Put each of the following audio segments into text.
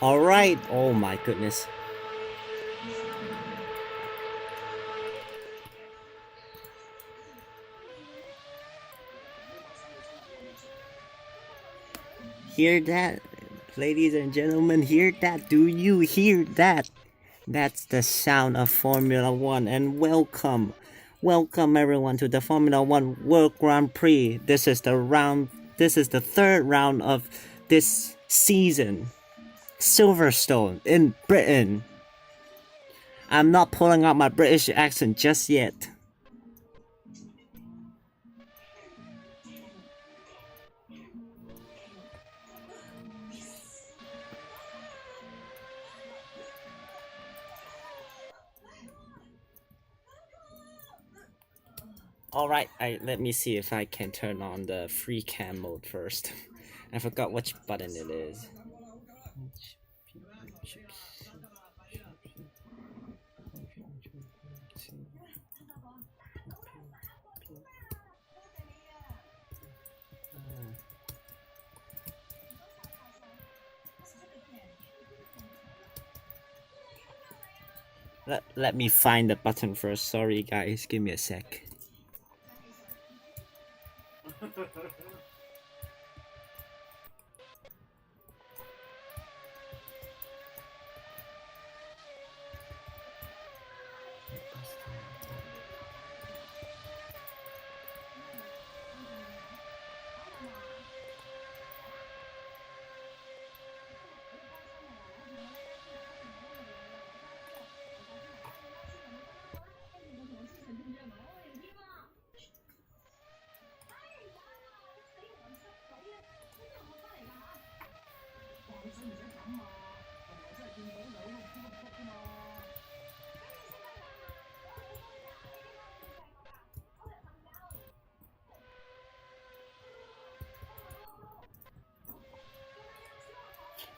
Alright, oh my goodness. Hear that? Ladies and gentlemen, hear that? Do you hear that? That's the sound of Formula One, and welcome everyone to the Formula One World Grand Prix. This is the third round of this season. Silverstone in Britain. I'm not pulling out my British accent just yet. Alright, let me see if I can turn on the free cam mode first. I forgot which button it is. Let me find the button first. Sorry guys, give me a sec.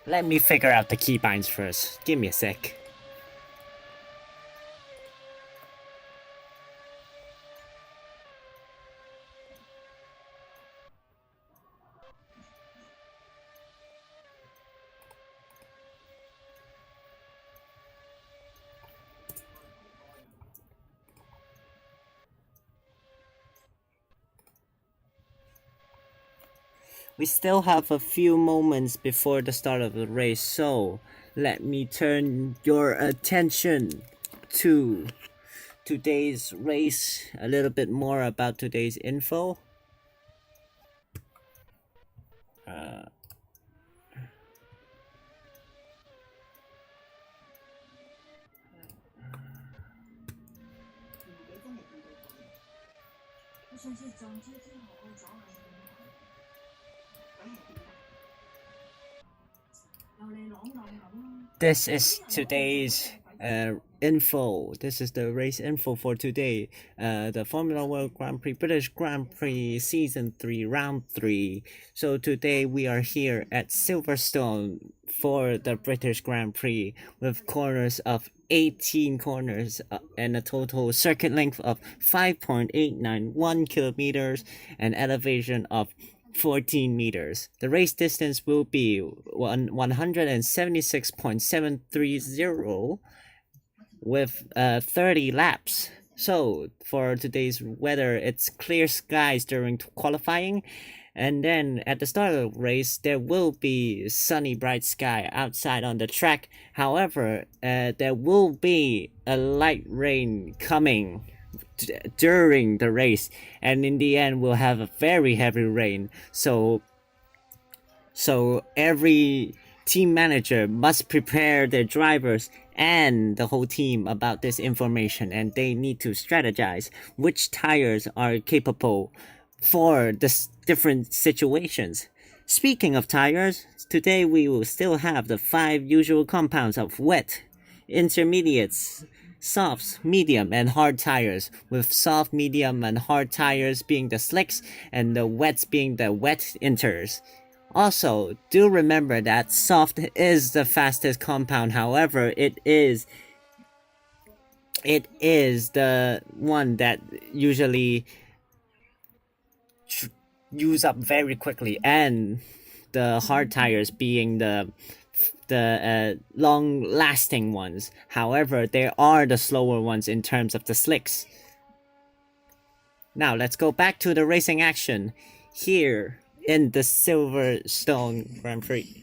Let me figure out the keybinds first. Give me a sec. We still have a few moments before the start of the race, so let me turn your attention to today's race, a little bit more about today's info. This is today's info. This is the race info for today. The Formula World Grand Prix, British Grand Prix Season 3, Round 3. So today we are here at Silverstone for the British Grand Prix with corners of 18 corners and a total circuit length of 5.891 kilometers and elevation of 14 meters. The race distance will be 176.730 with 30 laps. So for today's weather, it's clear skies during qualifying, and then at the start of the race there will be sunny bright sky outside on the track. However, there will be a light rain coming during the race, and in the end we'll have a very heavy rain. So every team manager must prepare their drivers and the whole team about this information, and they need to strategize which tires are capable for the different situations. Speaking of tires, today we will still have the 5 usual compounds of wet, intermediates, softs, medium, and hard tires, with soft, medium, and hard tires being the slicks and the wets being the wet inters. Also, do remember that soft is the fastest compound. However, it is the one that usually use up very quickly, and the hard tires being the the long-lasting ones. However, there are the slower ones in terms of the slicks. Now let's go back to the racing action here in the Silverstone Grand Prix.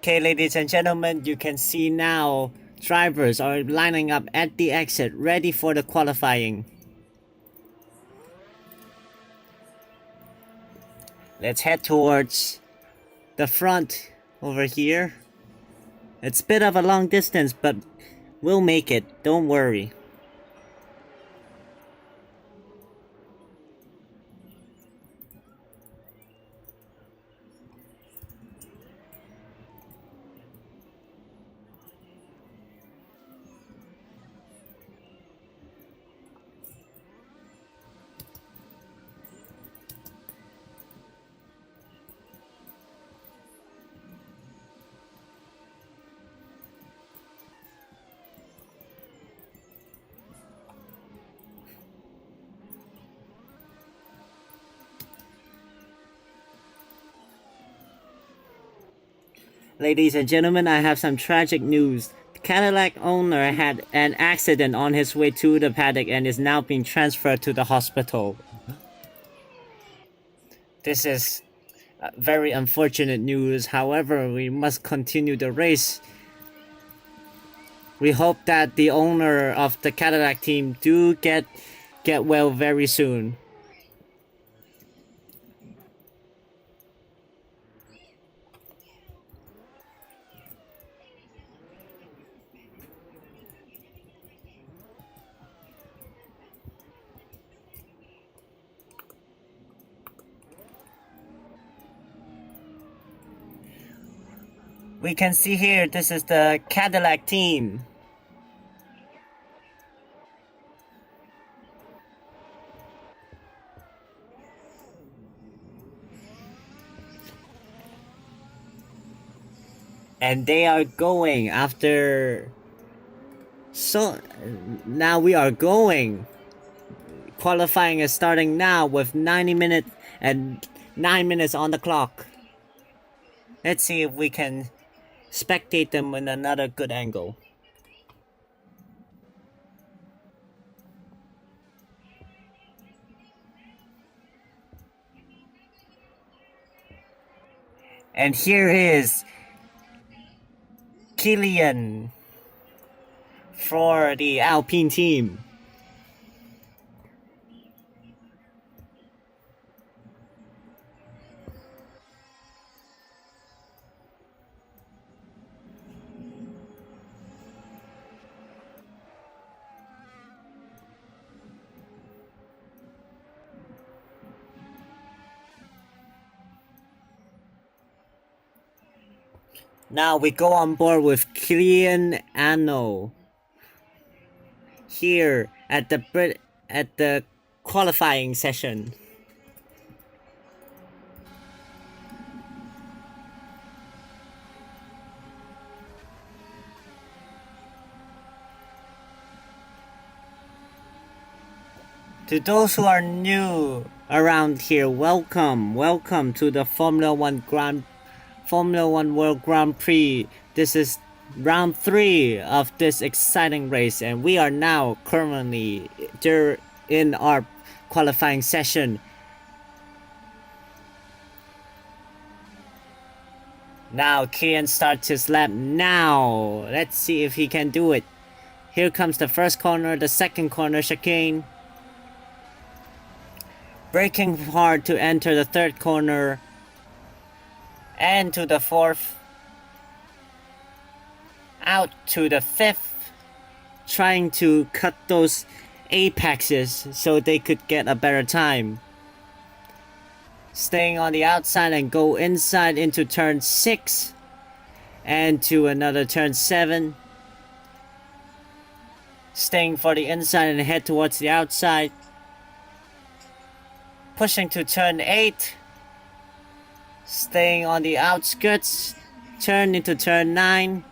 Okay, ladies and gentlemen, you can see now drivers are lining up at the exit ready for the qualifying. Let's head towards the front over here. It's a bit of a long distance, but we'll make it, don't worry. Ladies and gentlemen, I have some tragic news. The Cadillac owner had an accident on his way to the paddock and is now being transferred to the hospital. This is very unfortunate news. However, we must continue the race. We hope that the owner of the Cadillac team do get well very soon. We can see here, this is the Cadillac team. And they are going after... So, now we are going. Qualifying is starting now with 90 minutes and 9 minutes on the clock. Let's see if we can spectate them in another good angle. And here is Killian for the Alpine team. Now we go on board with Killian Ano here at the qualifying session. To those who are new around here, welcome to the Formula One World Grand Prix. This is round 3 of this exciting race, and we are now currently in our qualifying session. Now Kian starts his lap now. Let's see if he can do it. Here comes the first corner, the second corner chicane. Braking hard to enter the third corner. And to the fourth. Out to the fifth. Trying to cut those apexes so they could get a better time. Staying on the outside and go inside into turn 6. And to another turn 7. Staying for the inside and head towards the outside. Pushing to turn 8. Staying on the outskirts. Turn into turn 9.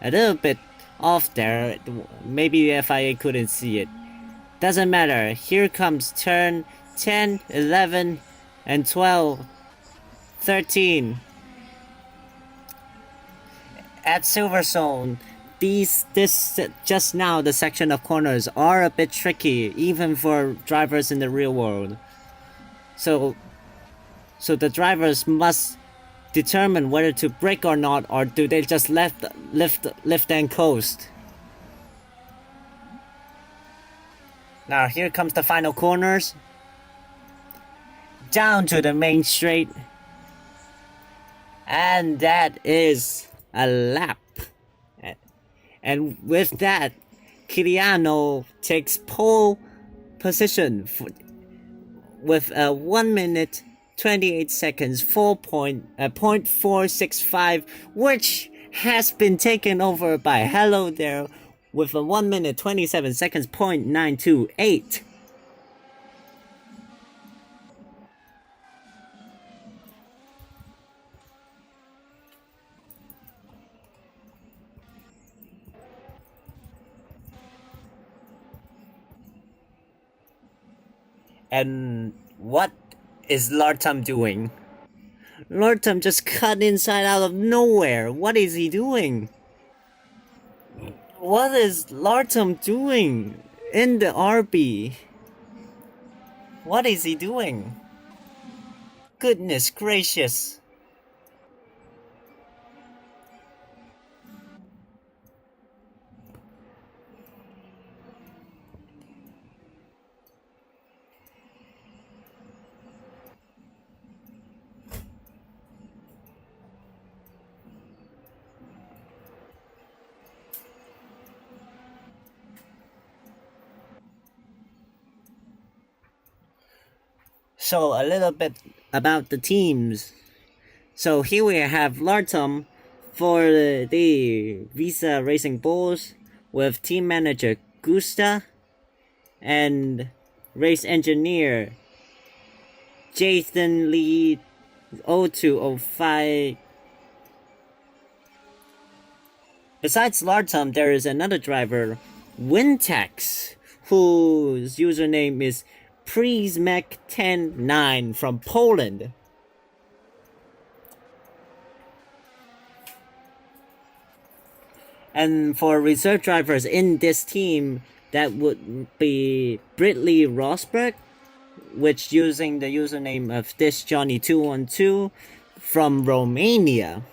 A little bit off there. Maybe the FIA couldn't see it. Doesn't matter. Here comes turn 10, 11, and 12. 13. At Silverstone, just now the section of corners are a bit tricky, even for drivers in the real world. So the drivers must determine whether to brake or not, or do they just lift and coast. Now here comes the final corners. Down to the main straight. And that is a lap. And with that, Kiriano takes pole position with a 1 minute 28 seconds 0.465, which has been taken over by Hello There with a 1 minute 27 seconds 0.928. And what is Lartam doing? Lortum just cut inside out of nowhere. What is he doing? What is Lortum doing in the RB? What is he doing? Goodness gracious. So a little bit about the teams. So here we have Lartum for the Visa Racing Bulls with team manager Gusta and race engineer Jason Lee 0205. Besides Lartum, there is another driver, Wintex, whose username is Prix 109 from Poland. And for reserve drivers in this team, that would be Britley Rosberg, which using the username of this Johnny212 from Romania.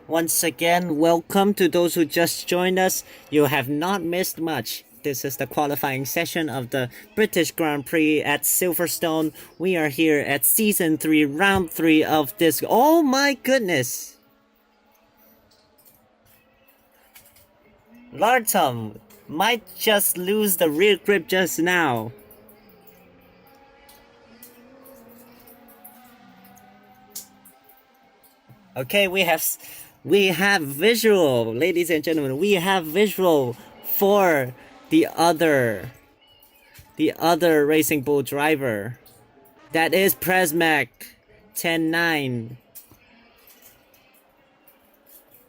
Once again, welcome to those who just joined us. You have not missed much. This is the qualifying session of the British Grand Prix at Silverstone. We are here at Season 3, Round 3 of this. Oh my goodness! Lartum might just lose the rear grip just now. Okay, we have visual, ladies and gentlemen. We have visual for the other Racing Bull driver. That is Presmac 109.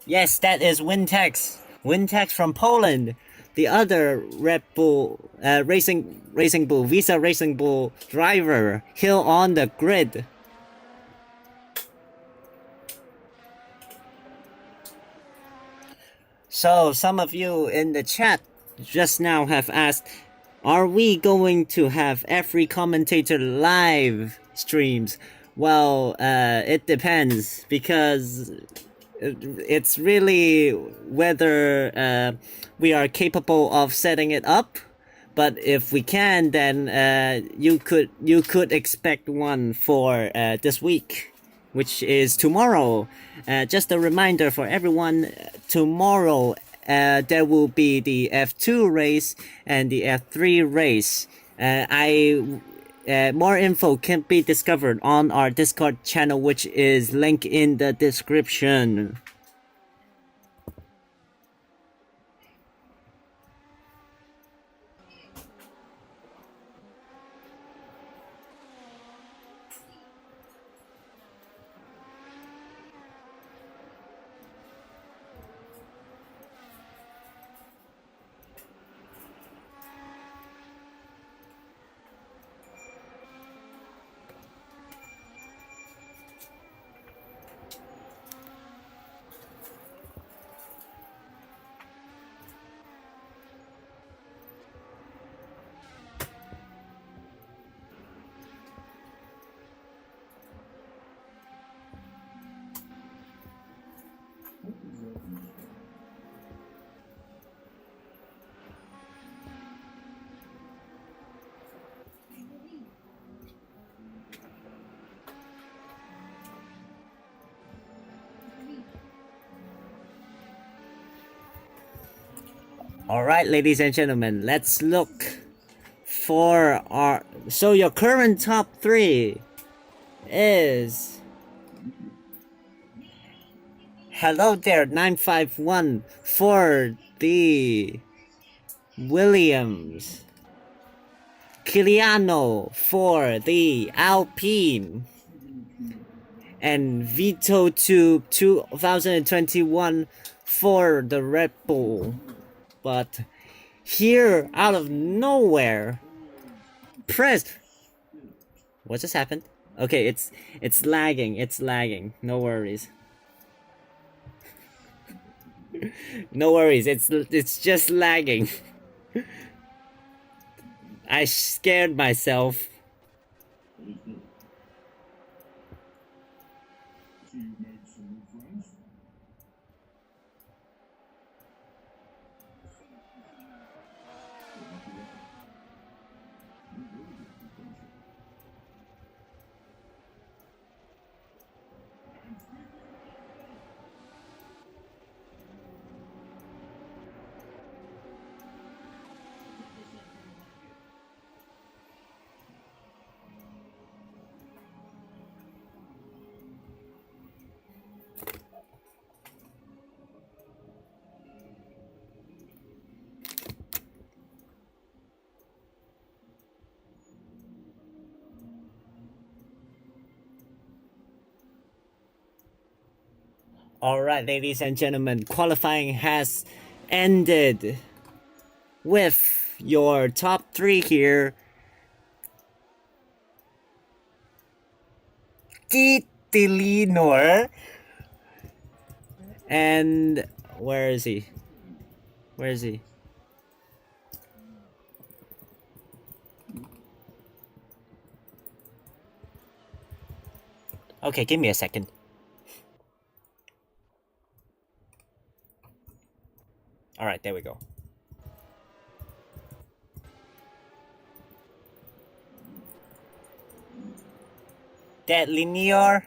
Yes, that is Wintex. Wintex from Poland. The other Red Bull Racing Bull Visa Racing Bull driver here on the grid. So some of you in the chat just now have asked, are we going to have every commentator live streams? Well, it depends, because it's really whether we are capable of setting it up. But if we can, then you could expect one for this week, which is tomorrow. Just a reminder for everyone, tomorrow there will be the F2 race and the F3 race. More info can be discovered on our Discord channel, which is linked in the description. Alright, ladies and gentlemen, let's look for our... So your current top 3 is Hello there, 951 for the Williams. Kiliano for the Alpine. And Vito Tube 2021 for the Red Bull. But here, out of nowhere, Press. What just happened? Okay, it's lagging. It's lagging. No worries. No worries. It's just lagging. I scared myself. Alright, ladies and gentlemen, qualifying has ended with your top 3 here. Titinor. And where is he? Where is he? Okay, give me a second. Alright, there we go. That linear.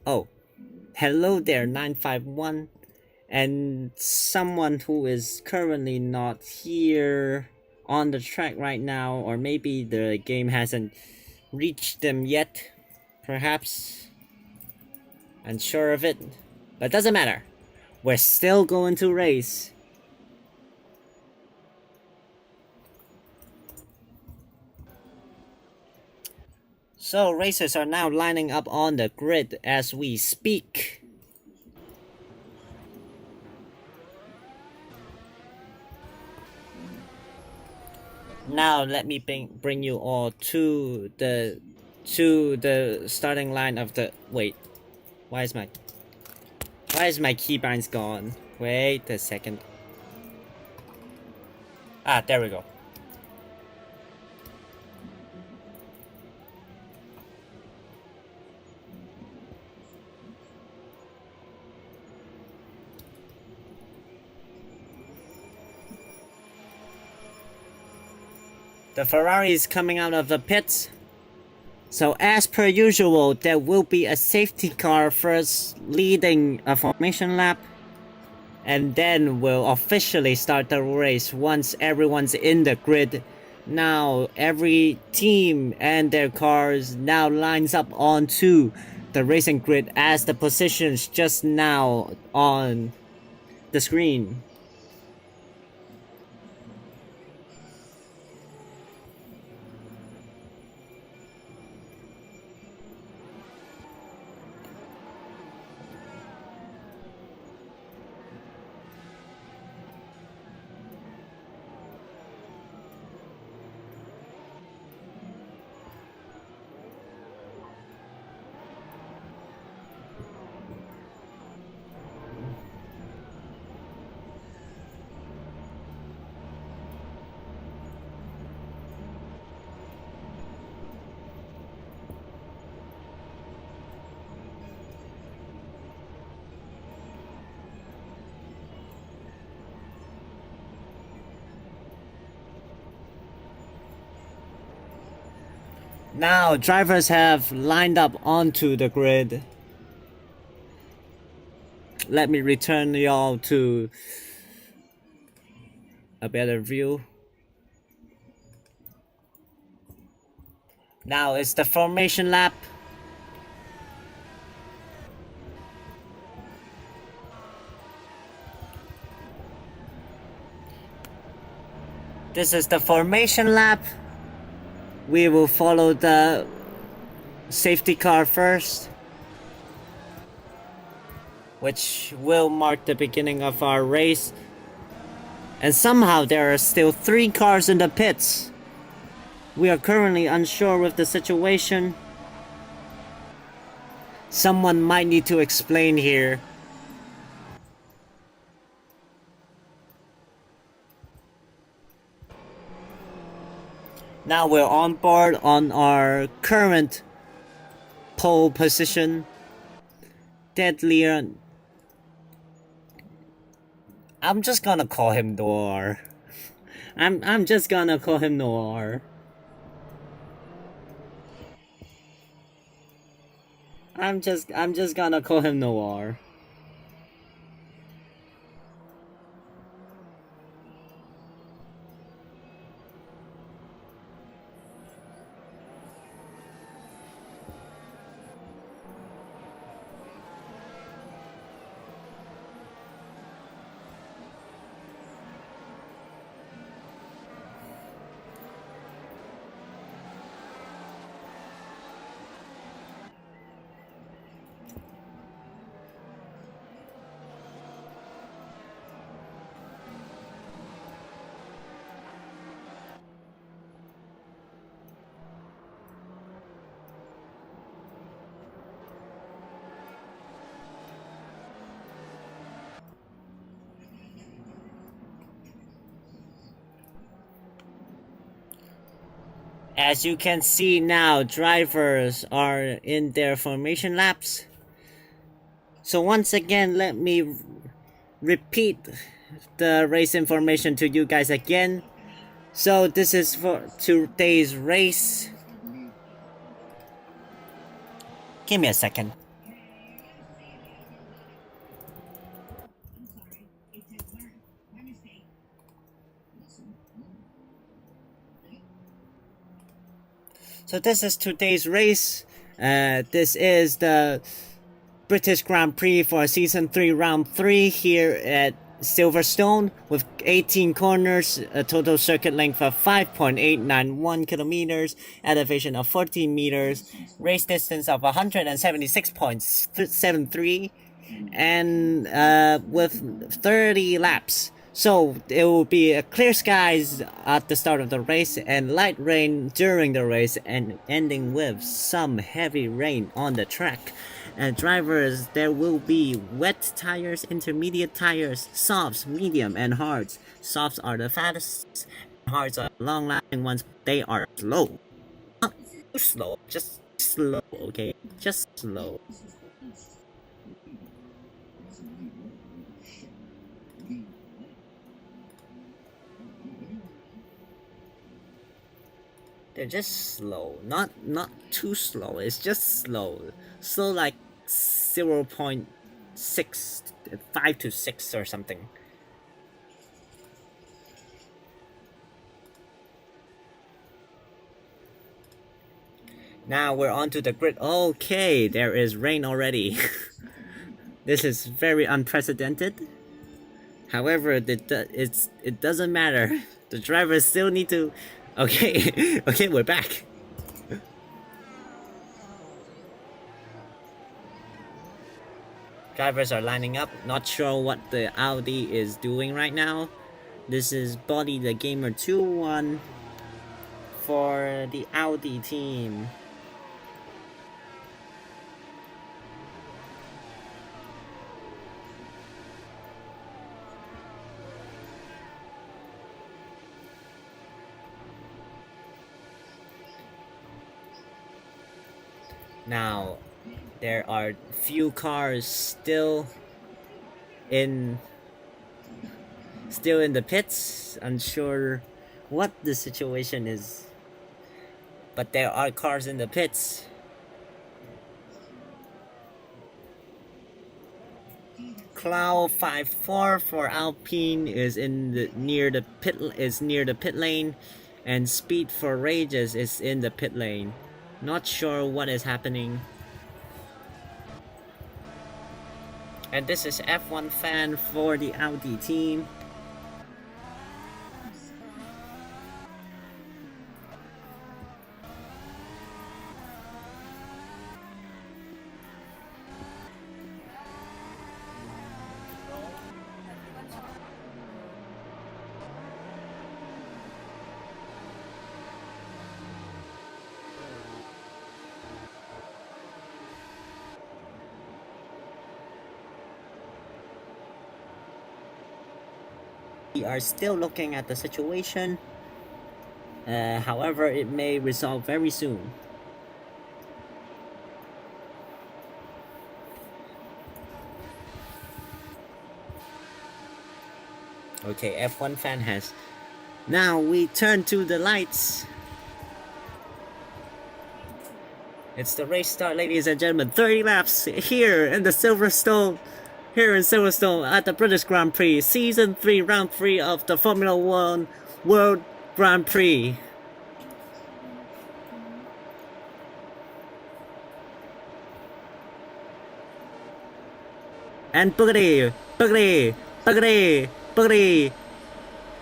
Oh, hello there, 951. And someone who is currently not here on the track right now, or maybe the game hasn't reached them yet. Perhaps. Unsure of it. But it doesn't matter. We're still going to race. So racers are now lining up on the grid as we speak. Now let me bring you all to the starting line of the wait. Why is my keybinds gone? Wait a second. Ah, there we go. The Ferrari is coming out of the pits. So as per usual, there will be a safety car first leading a formation lap. And then we'll officially start the race once everyone's in the grid. Now every team and their cars now lines up onto the racing grid as the positions just now on the screen. Now drivers have lined up onto the grid. Let me return y'all to a better view. Now it's the formation lap. This is the formation lap. We will follow the safety car first, which will mark the beginning of our race. And somehow there are still 3 cars in the pits. We are currently unsure with the situation. Someone might need to explain here. Now we're on board on our current pole position. Dead Leon. I'm just gonna call him Noir. I'm just gonna call him Noir. I'm just gonna call him Noir. As you can see now, drivers are in their formation laps. So once again, let me repeat the race information to you guys again. So this is for today's race. Give me a second. So this is today's race. This is the British Grand Prix for Season 3 Round 3 here at Silverstone with 18 corners, a total circuit length of 5.891 kilometers, elevation of 14 meters, race distance of 176.73, and with 30 laps. So it will be a clear skies at the start of the race and light rain during the race and ending with some heavy rain on the track. And drivers, there will be wet tires, intermediate tires, softs, medium, and hards. Softs are the fastest, hards are long-lasting ones. They are slow. Not too slow, just slow, okay? Just slow. They're just slow, not too slow. It's just slow, slow like 0.6, 5 to 6 or something. Now we're onto the grid. Okay, there is rain already. This is very unprecedented. However, it doesn't matter. The drivers still need to. Okay, okay, we're back. Drivers are lining up. Not sure what the Audi is doing right now. This is Body the Gamer 2-1 for the Audi team. Now, there are few cars still in the pits. Unsure what the situation is, but there are cars in the pits. Cloud 54 for Alpine is near the pit lane, and Speed for Rages is in the pit lane. Not sure what is happening. And this is F1 fan for the Audi team. We are still looking at the situation. However, it may resolve very soon. Okay, F1 fan has. Now we turn to the lights. It's the race start, ladies and gentlemen. 30 laps here in the Silverstone. Here in Silverstone at the British Grand Prix. Season 3, Round 3 of the Formula 1 World Grand Prix. And boogity, boogity, boogity, boogity.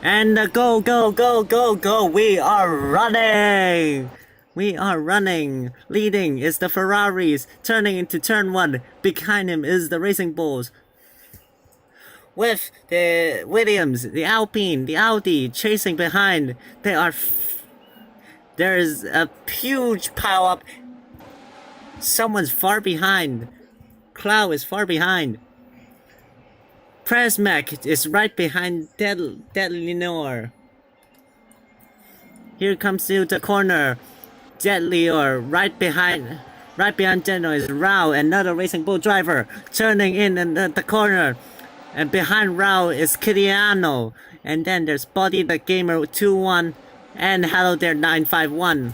And go, go, go, go, go. We are running. We are running. Leading is the Ferraris, turning into turn 1. Behind him is the Racing Bulls. With the Williams, the Alpine, the Audi chasing behind. There is a huge pile up. Someone's far behind. Cloud is far behind. Presmack is right behind Lenore. Here comes to the corner. Leor right behind Deno is Rao, another Racing Bull driver, turning in the corner. And behind Rao is Kiriano. And then there's Body the Gamer 2-1 and Hello There 951.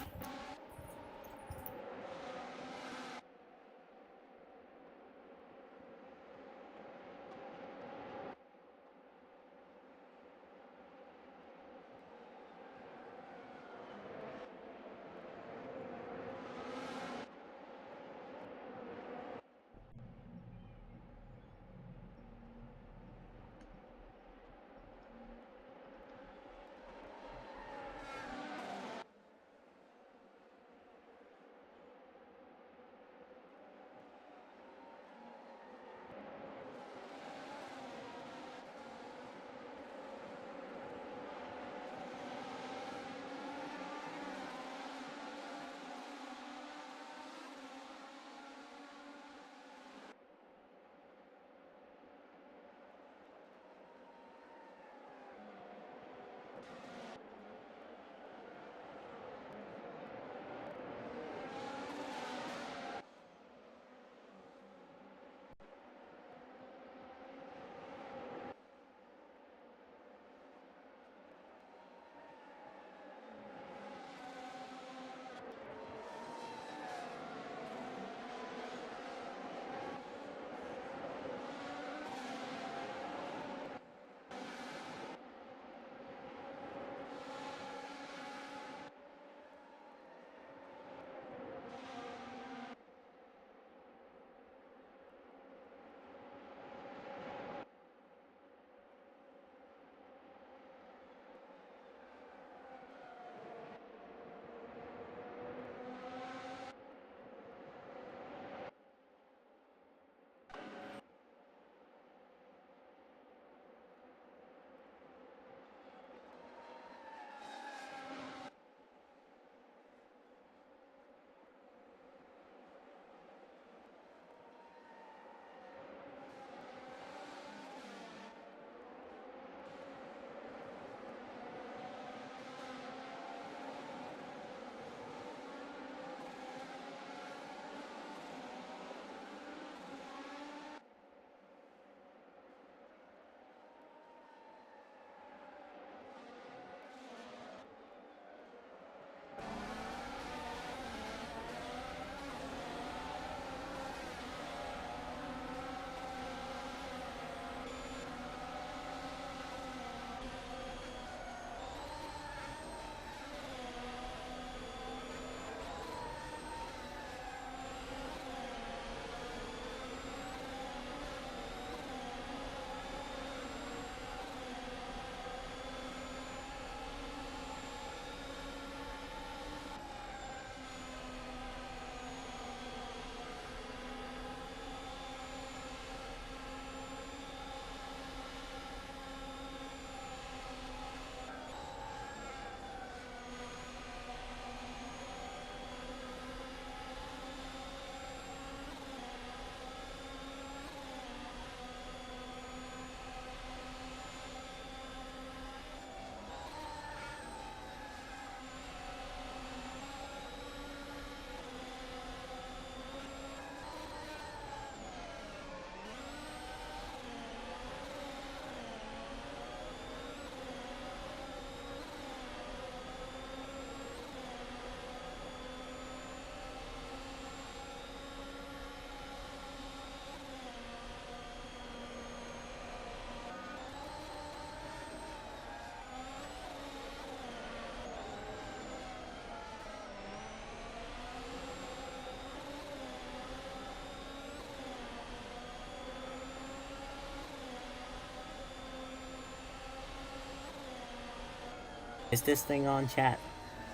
Is this thing on, chat?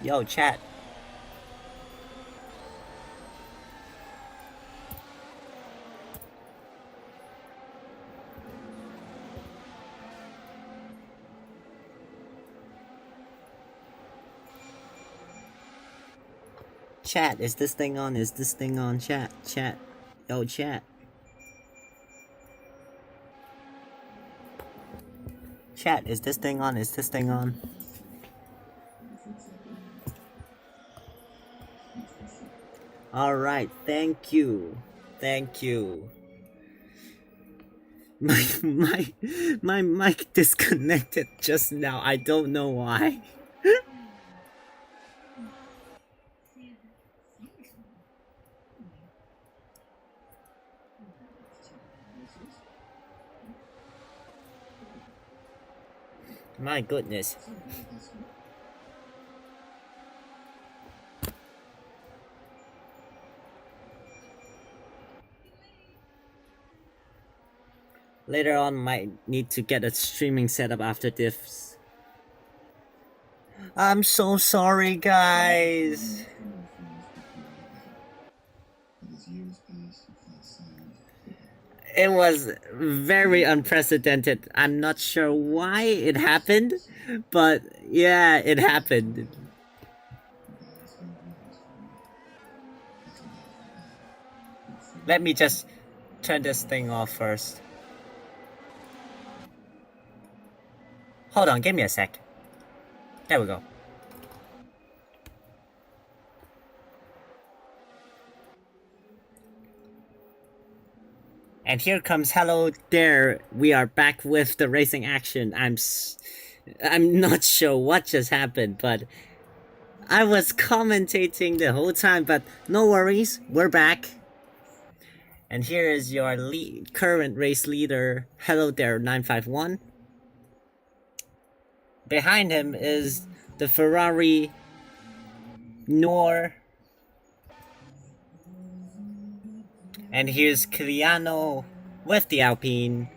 Yo, chat. Chat, is this thing on? Is this thing on? Chat, chat. Yo, chat. Chat, is this thing on? Is this thing on? Alright, thank you. Thank you. My mic disconnected just now. I don't know why. My goodness. Later on, might need to get a streaming setup after this. I'm so sorry, guys. It was very unprecedented. I'm not sure why it happened, but yeah, it happened. Let me just turn this thing off first. Hold on, give me a sec. There we go. And here comes hello there. We are back with the racing action. I'm not sure what just happened, but I was commentating the whole time, but no worries, we're back. And here is your current race leader. Hello there, 951. Behind him is the Ferrari Nor. And here's Kiliano with the Alpine.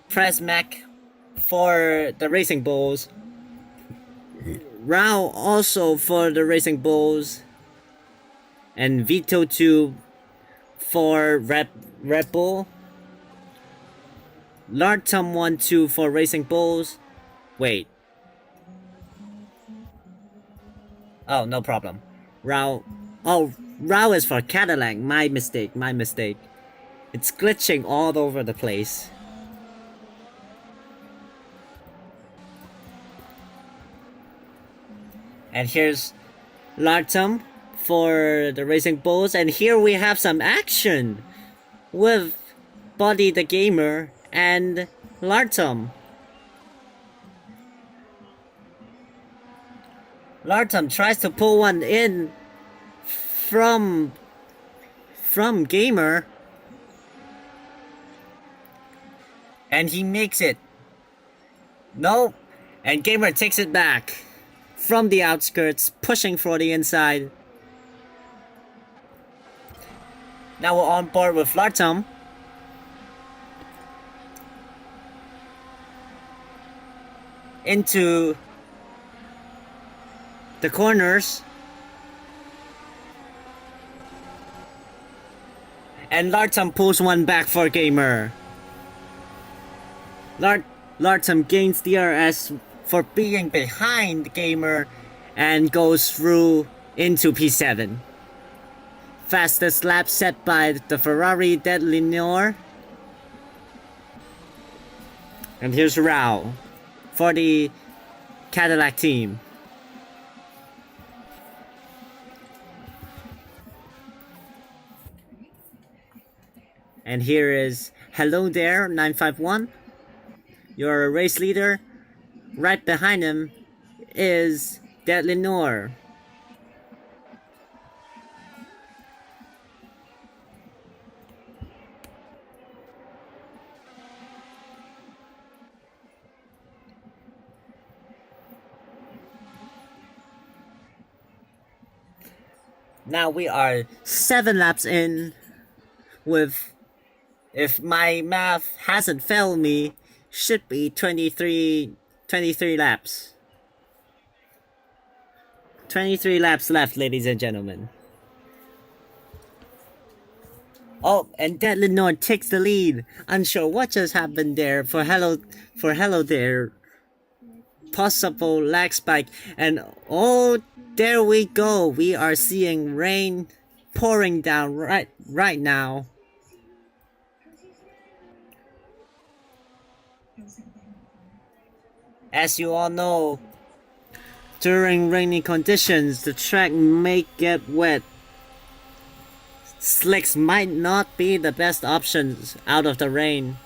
Presmac for the Racing Bulls. Rao also for the Racing Bulls. And Vito 2 for Red Bull. Lartum 1-2 for Racing Bulls. Wait. Oh, no problem. Rao. Oh, Rao is for Cadillac. My mistake. It's glitching all over the place. And here's Lartum for the Racing Bulls. And here we have some action with Buddy the Gamer and Lartum. Lartum tries to pull one in from Gamer, and he makes it. No, and Gamer takes it back from the outskirts, pushing for the inside. Now we're on board with Lartum. Into the corners. And Lartum pulls one back for Gamer. Lartum gains DRS for being behind Gamer and goes through into P7. Fastest lap set by the Ferrari Deadly Noir. And here's Rao for the Cadillac team. And here is hello there, 951. You're a race leader. Right behind him is Deadly Noir. Now we are 7 laps in with, if my math hasn't failed me, should be 23 laps. 23 laps left, ladies and gentlemen. Oh, and Dad Lenore takes the lead. Unsure what just happened there for hello there. Possible lag spike, and oh, there we go. We are seeing rain pouring down right now. As you all know, during rainy conditions, the track may get wet. Slicks might not be the best options out of the rain.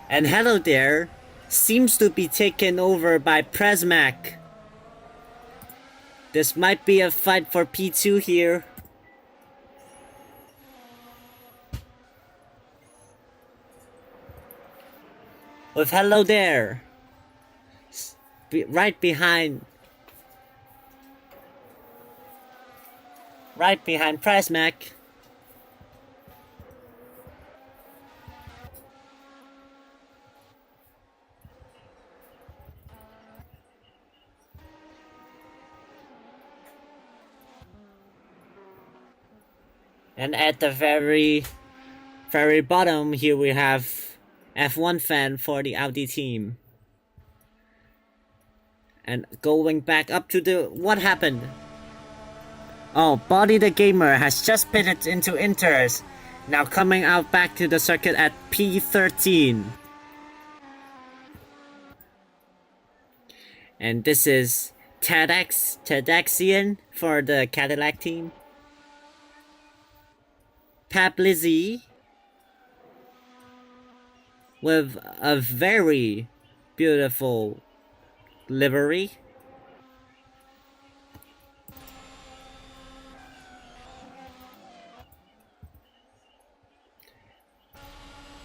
And hello there seems to be taken over by Presmac. This might be a fight for P2 here. With hello there right behind Presmac. And at the very bottom here we have F1 fan for the Audi team. And going back up to the... what happened? Oh, Body the Gamer has just pitted into Inters. Now coming out back to the circuit at P13. And this is Tadaxian for the Cadillac team. Pablizzi with a very beautiful livery.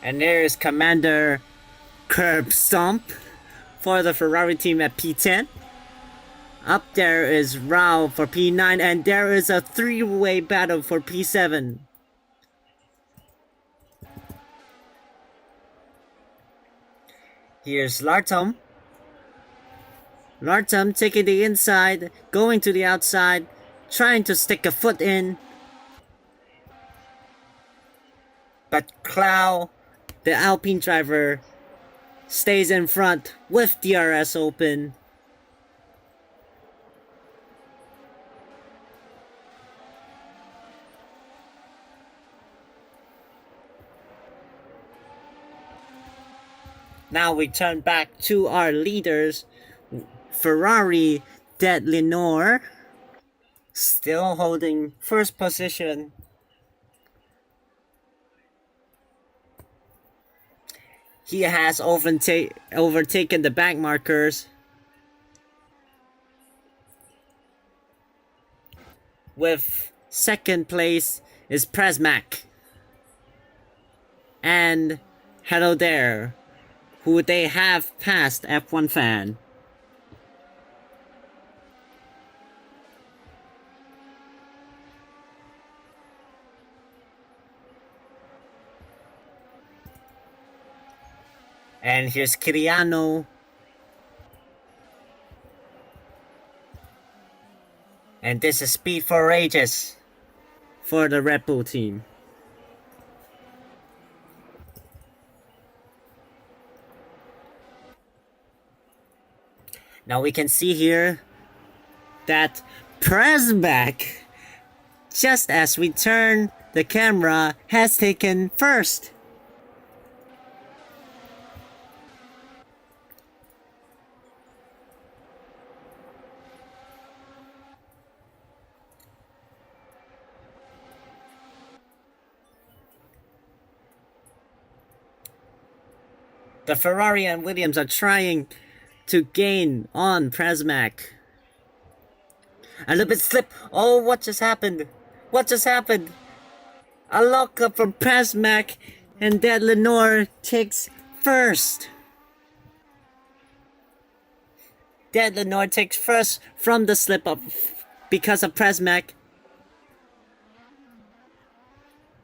And there's Commander Curb Stomp for the Ferrari team at P10. Up there is Rao for P9, and there is a three-way battle for P7. Here's Lartum. Lartum taking the inside, going to the outside, trying to stick a foot in. But Clow, the Alpine driver, stays in front with DRS open. Now we turn back to our leaders. Ferrari, Dad Lenore, still holding first position. He has overtaken the back markers. With second place is Presmac. And hello there, who they have passed F1 fan. And here's Kiriano. And this is Speed for Ages for the Red Bull team. Now we can see here that Presmac, just as we turn the camera, has taken first. The Ferrari and Williams are trying to gain on Presmac. A little bit slip. Oh, what just happened? What just happened? A lockup from Presmac, and Dad Lenore takes first. Dad Lenore takes first from the slip up because of Presmac.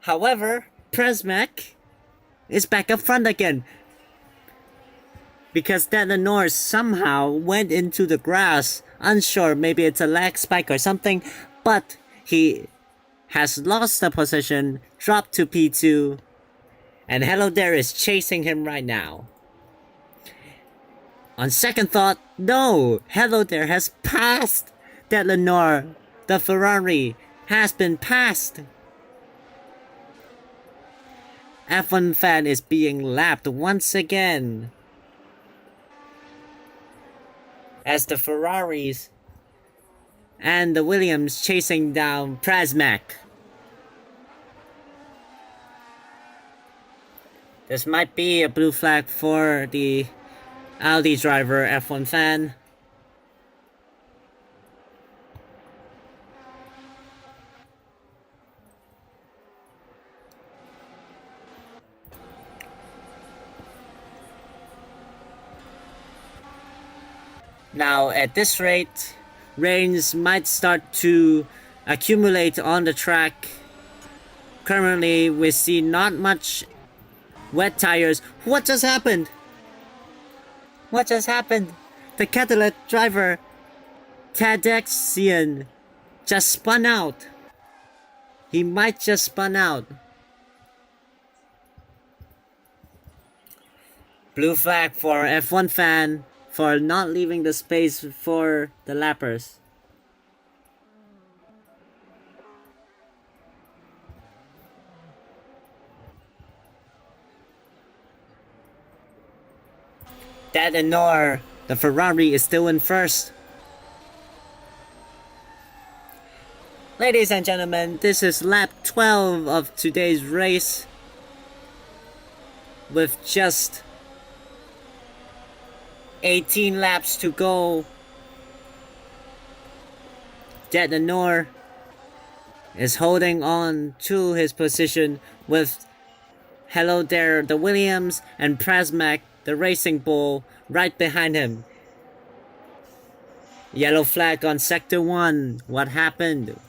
However, Presmac is back up front again. because that Lenore somehow went into the grass. Unsure, maybe it's a lag spike or something, but he has lost the position, dropped to P2, and Hello There is chasing him right now. On second thought, no! Hello There has passed that Lenore. The Ferrari has been passed. F1 fan is being lapped once again, as the Ferraris and the Williams chasing down Prasmac. This might be a blue flag for the Audi driver, F1 fan. Now, at this rate, rains might start to accumulate on the track. Currently, we see not much wet tires. What just happened? What just happened? The Cadillac driver, Tadexian, just spun out. He might just spun out. Blue flag for F1 fan for not leaving the space for the lappers. That ignore, the Ferrari is still in first. Ladies and gentlemen, this is lap 12 of today's race, with just 18 laps to go. Jet Lenore is holding on to his position with Hello There, the Williams, and Prasmac, the Racing Bull, right behind him. Yellow flag on Sector 1. What happened?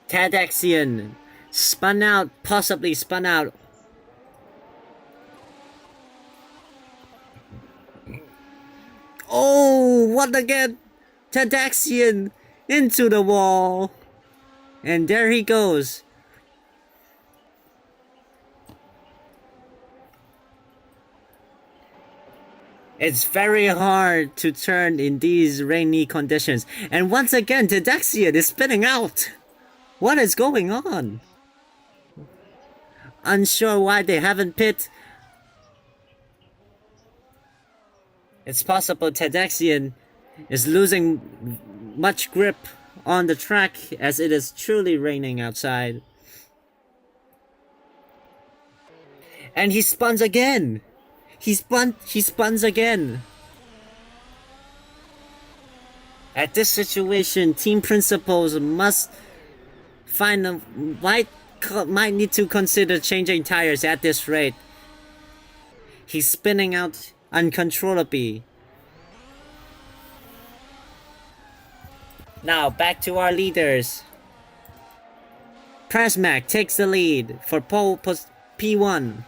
Tadexian spun out, possibly spun out. Oh, what again? Tadexian into the wall. And there he goes. It's very hard to turn in these rainy conditions. And once again, Tadexian is spinning out. What is going on? Unsure why they haven't pit. It's possible Tadexian is losing much grip on the track as it is truly raining outside. And he spuns again. He spuns again. At this situation, team principals must might need to consider changing tires at this rate. He's spinning out uncontrollably. Now back to our leaders. Prasmac takes the lead for pole P1.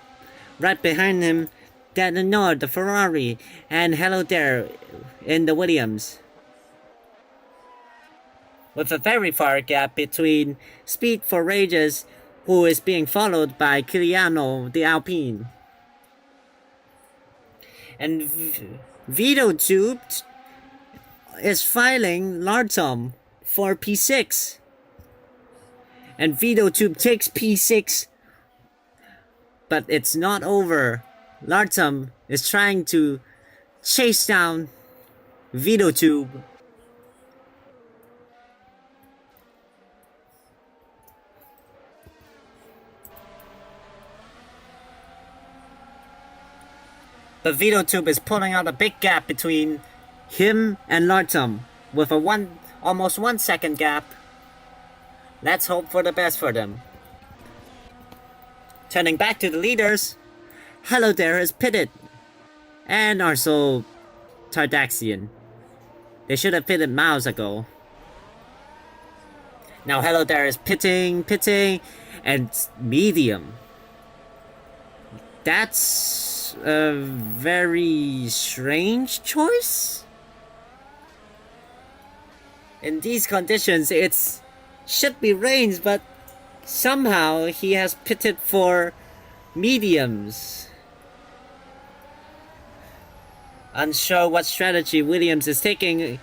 Right behind him, Dan Nord, the Ferrari, and Hello There in the Williams. With a very far gap between Speed for Rages, who is being followed by Kiliano, the Alpine. And Vito Tube is filing Lartom for P6. And Vito Tube takes P6. But it's not over. Lartom is trying to chase down Vito Tube. But Vito Tube is pulling out a big gap between him and Lartom with a almost 1 second gap. Let's hope for the best for them. Turning back to the leaders, Hello There is pitted. And also Tardaxian. They should have pitted miles ago. Now Hello There is pitting, and medium. That's a very strange choice. In these conditions, it should be rains, but somehow he has pitted for mediums. Unsure what strategy Williams is taking.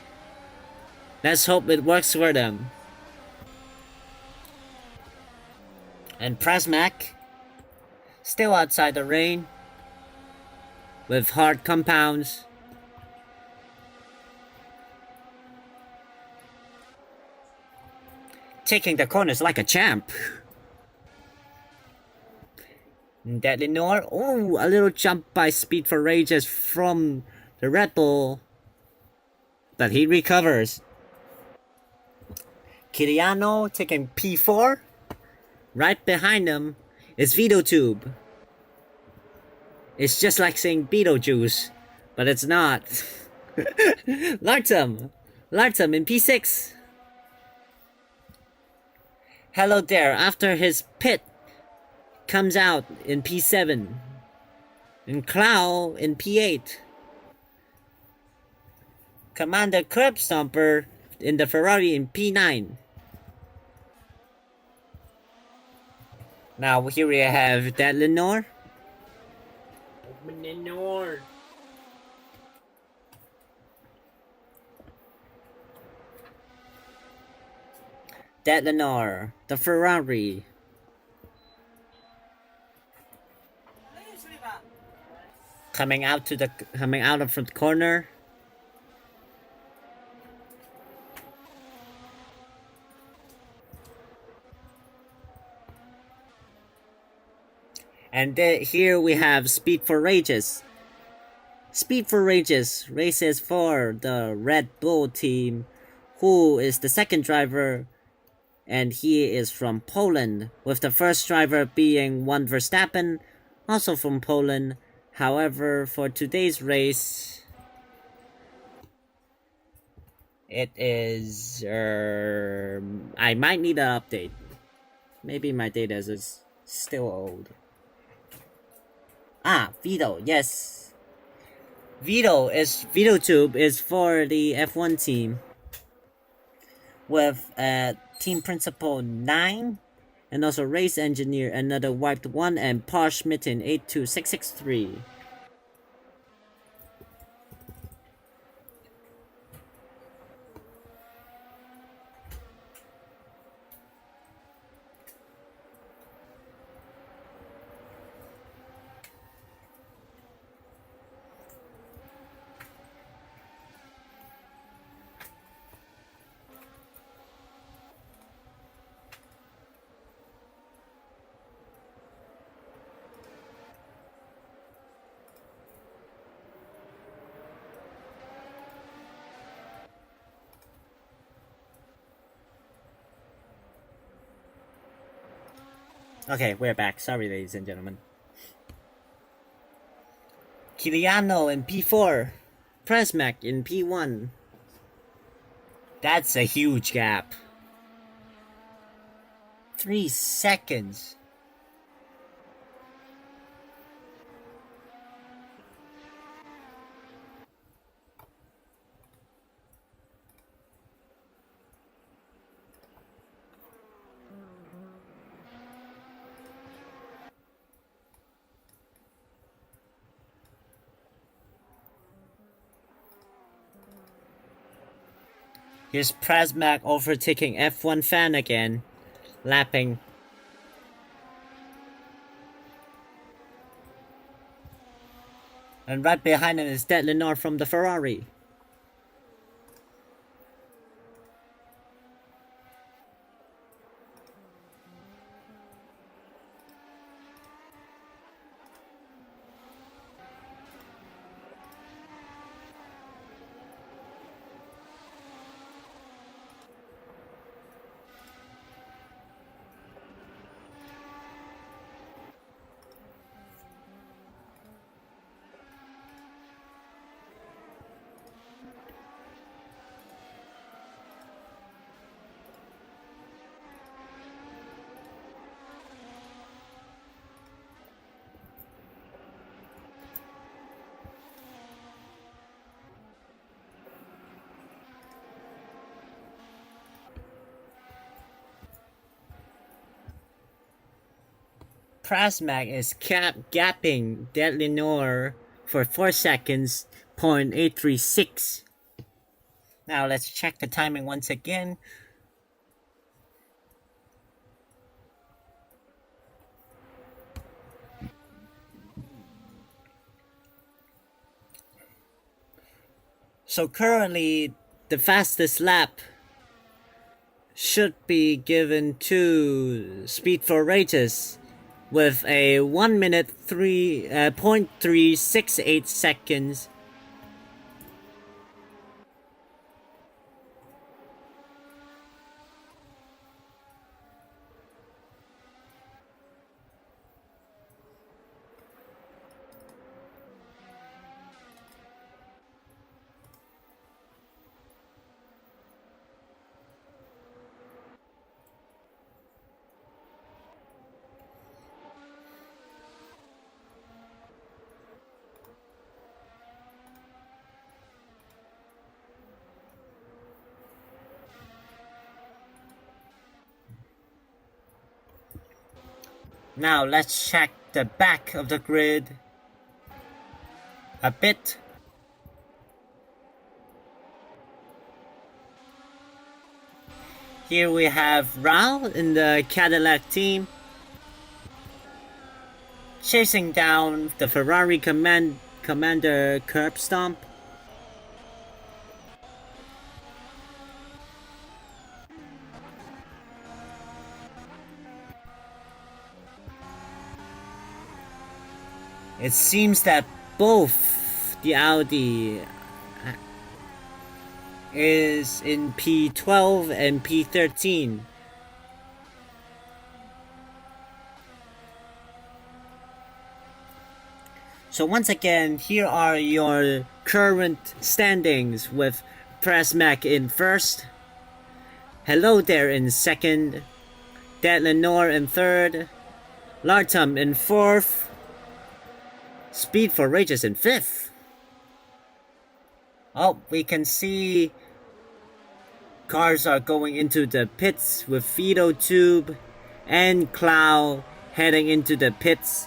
Let's hope it works for them. And Prasmac, still outside the rain, with hard compounds. Taking the corners like a champ. Deadly Nor, oh, a little jump by Speed for Rages from the Red Bull. But he recovers. Kiriano taking P4. Right behind him is Vito Tube. It's just like saying Beetlejuice, but it's not. Lartum in P6. Hello there, after his pit, comes out in P7. And Clow in P8. Commander Curb Stomper in the Ferrari in P9. Now here we have that Lenore. That Lenore, the Ferrari. Coming out of the corner. And here we have Speed for Rages. Speed for Rages races for the Red Bull team, who is the second driver, and he is from Poland, with the first driver being one Verstappen, also from Poland. However, for today's race, it is... I might need an update. Maybe my data is still old. Vito, yes. Vito Tube is for the F1 team, with team principal 9, and also race engineer another wiped 1, and Porsche Mitten 82663. Okay, we're back. Sorry, ladies and gentlemen. Kiliano in P4. Prasmac in P1. That's a huge gap. 3 seconds. Here's Prasmac overtaking F1 fan again, lapping. And right behind him is Dead Lenore from the Ferrari. Prasmac is gapping Dead Lenore for 4 seconds, 0.836. Now let's check the timing once again. So currently, the fastest lap should be given to Speed for Rages with a 1 minute 0.368 seconds. Now let's check the back of the grid a bit. Here we have Raul in the Cadillac team chasing down the Ferrari Commander curb stomp. It seems that both the Audi is in P12 and P13. So once again, here are your current standings with Prasmac in first, Hello There in second, Dead Lenore in third, Lartum in fourth, Speed for Rages in fifth. Oh, we can see cars are going into the pits with Fido Tube and Cloud heading into the pits.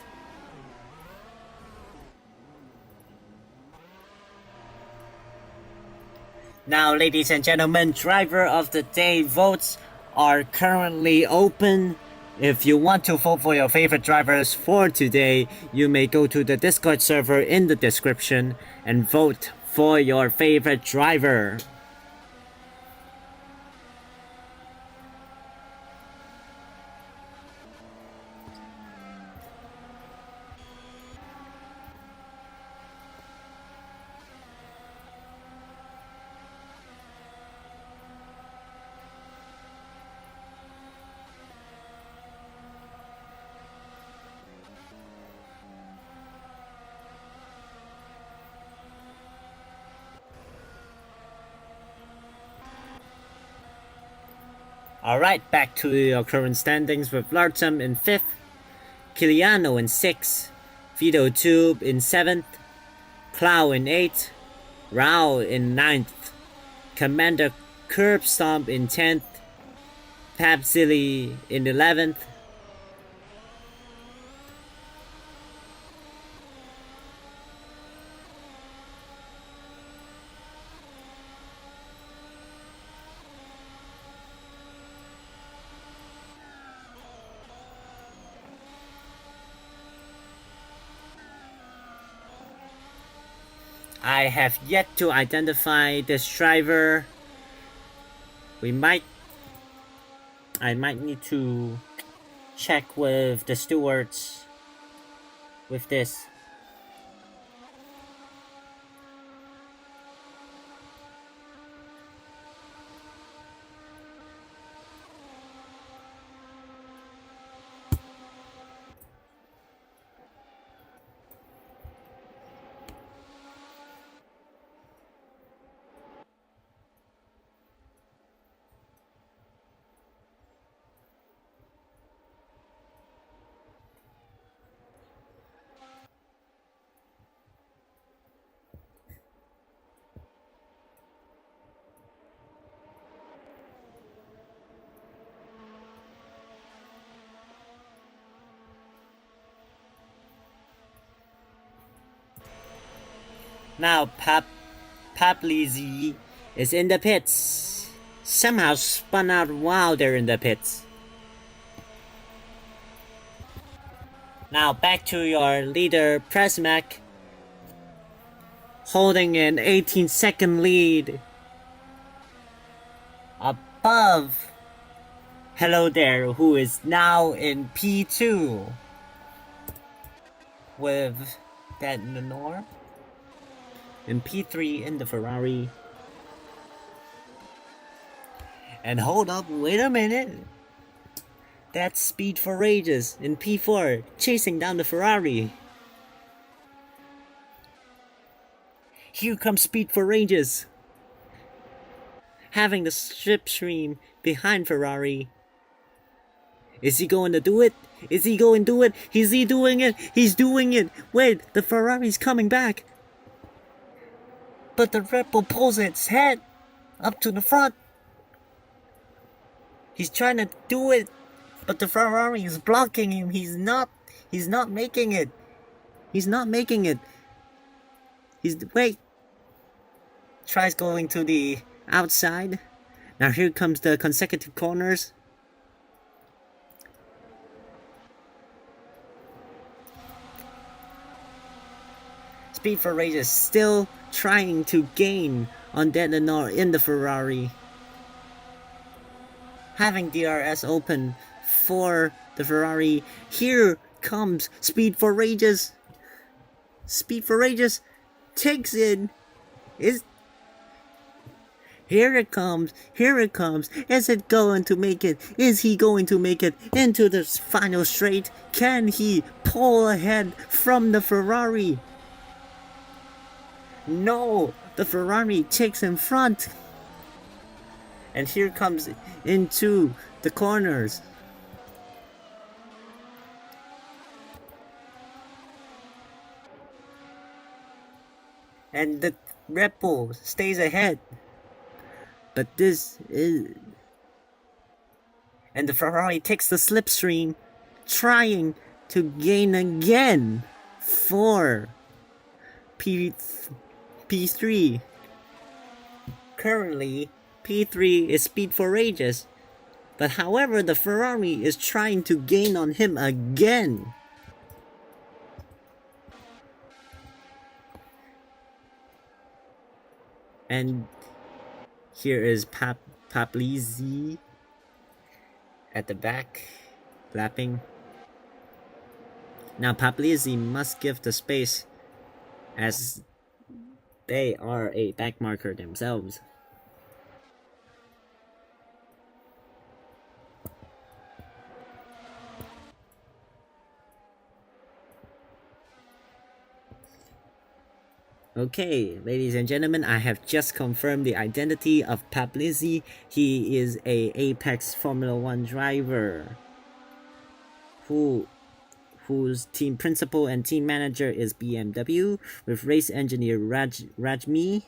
Now, ladies and gentlemen, driver of the day votes are currently open. If you want to vote for your favorite drivers for today, you may go to the Discord server in the description and vote for your favorite driver. Alright, back to your current standings with Lartum in 5th, Kiliano in 6th, Fido Tube in 7th, Clow in 8th, Rao in 9th, Commander Curb Stomp in 10th, Papzilly in 11th, I have yet to identify this driver. I might need to check with the stewards with this. Now Paplizzi is in the pits. Somehow spun out while they're in the pits. Now back to your leader, Presmack, holding an 18-second lead. Above Hello There, who is now in P2 with that Lenore in P3 in the Ferrari. And hold up, wait a minute. That's Speed for Rages in P4, chasing down the Ferrari. Here comes Speed for Rages, having the slipstream behind Ferrari. Is he going to do it? Is he going to do it? Is he doing it? He's doing it! Wait, the Ferrari's coming back! But the Red Bull pulls its head up to the front. He's trying to do it, but the Ferrari is blocking him. He's not making it. He's not making it. Wait. Tries going to the outside. Now here comes the consecutive corners. Speed for Rage is still trying to gain on Dead Lenore in the Ferrari. Having DRS open for the Ferrari. Here comes Speed for Rages. Speed for Rages takes it. Here it comes. Here it comes. Is it going to make it? Is he going to make it into the final straight? Can he pull ahead from the Ferrari? No, the Ferrari takes in front. And here comes into the corners. And the Red Bull stays ahead. But this is... And the Ferrari takes the slipstream, trying to gain again for P3. Currently, P3 is Speed for Rages. But however, the Ferrari is trying to gain on him again. And here is Paplizzi at the back, lapping. Now Paplizzi must give the space, as they are a backmarker themselves. Okay, ladies and gentlemen, I have just confirmed the identity of Paplizzi. He is a Apex Formula 1 driver whose team principal and team manager is BMW, with race engineer Rajmi,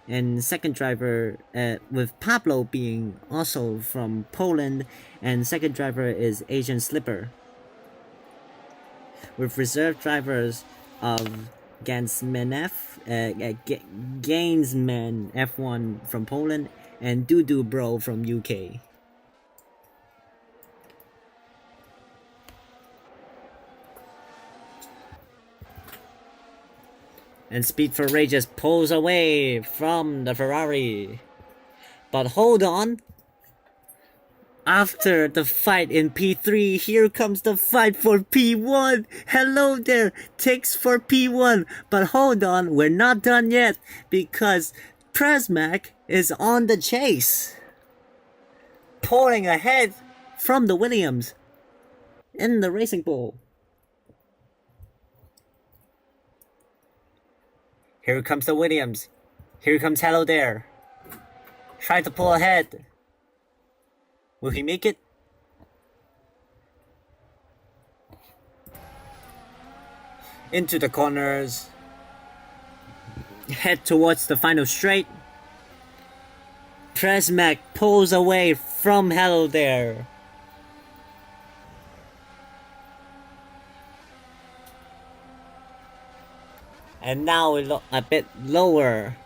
and second driver with Pablo being also from Poland, and second driver is Asian Slipper, with reserve drivers of Gainsman F1 from Poland and Dudu Bro from UK. And Speed for Rages pulls away from the Ferrari. But hold on. After the fight in P3, here comes the fight for P1. Hello there, takes for P1. But hold on, we're not done yet, because Presmack is on the chase, pulling ahead from the Williams in the Racing Bull. Here comes the Williams. Here comes Hello There, trying to pull ahead. Will he make it? Into the corners. Head towards the final straight. Presmack pulls away from Hello There. And now a bit lower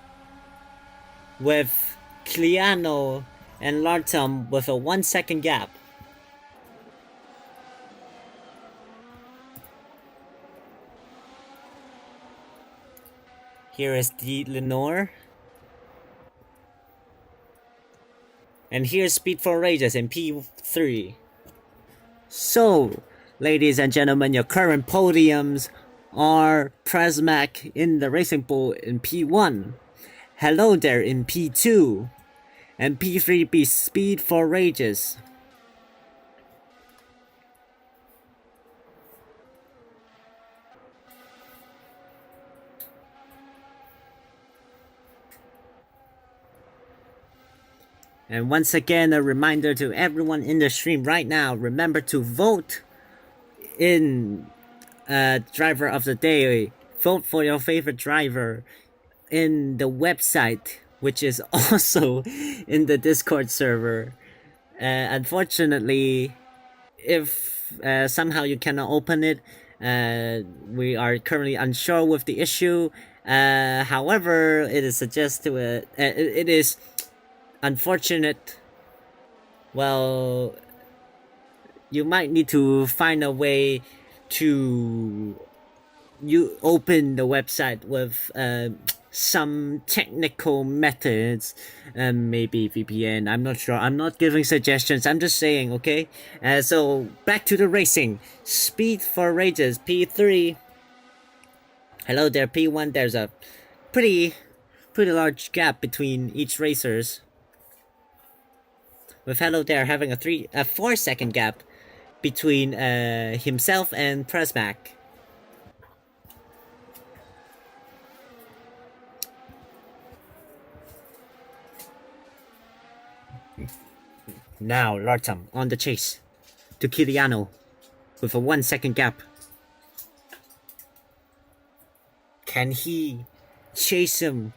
with Cliano and Lartum with a 1 second gap. Here is the Lenore. And here's Speed for Rages in P3. So, ladies and gentlemen, your current podiums are Prasmac in the Racing Bull in P1, Hello There in P2, and P3 be Speed for Rages. And once again, a reminder to everyone in the stream right now, remember to vote in driver of the day. Vote for your favorite driver in the website, which is also in the Discord server. Unfortunately, if somehow you cannot open it, we are currently unsure with the issue. However, it is it is unfortunate. Well, you might need to find a way to you open the website with some technical methods, maybe VPN. I'm not sure. I'm not giving suggestions. I'm just saying, okay? So back to the racing. Speed for Rages P3. Hello there P1. There's a pretty large gap between each racers. With Hello there having a 4 second gap between himself and Prasmac. Now Lartam on the chase to Kiliano with a 1 second gap. Can he chase him?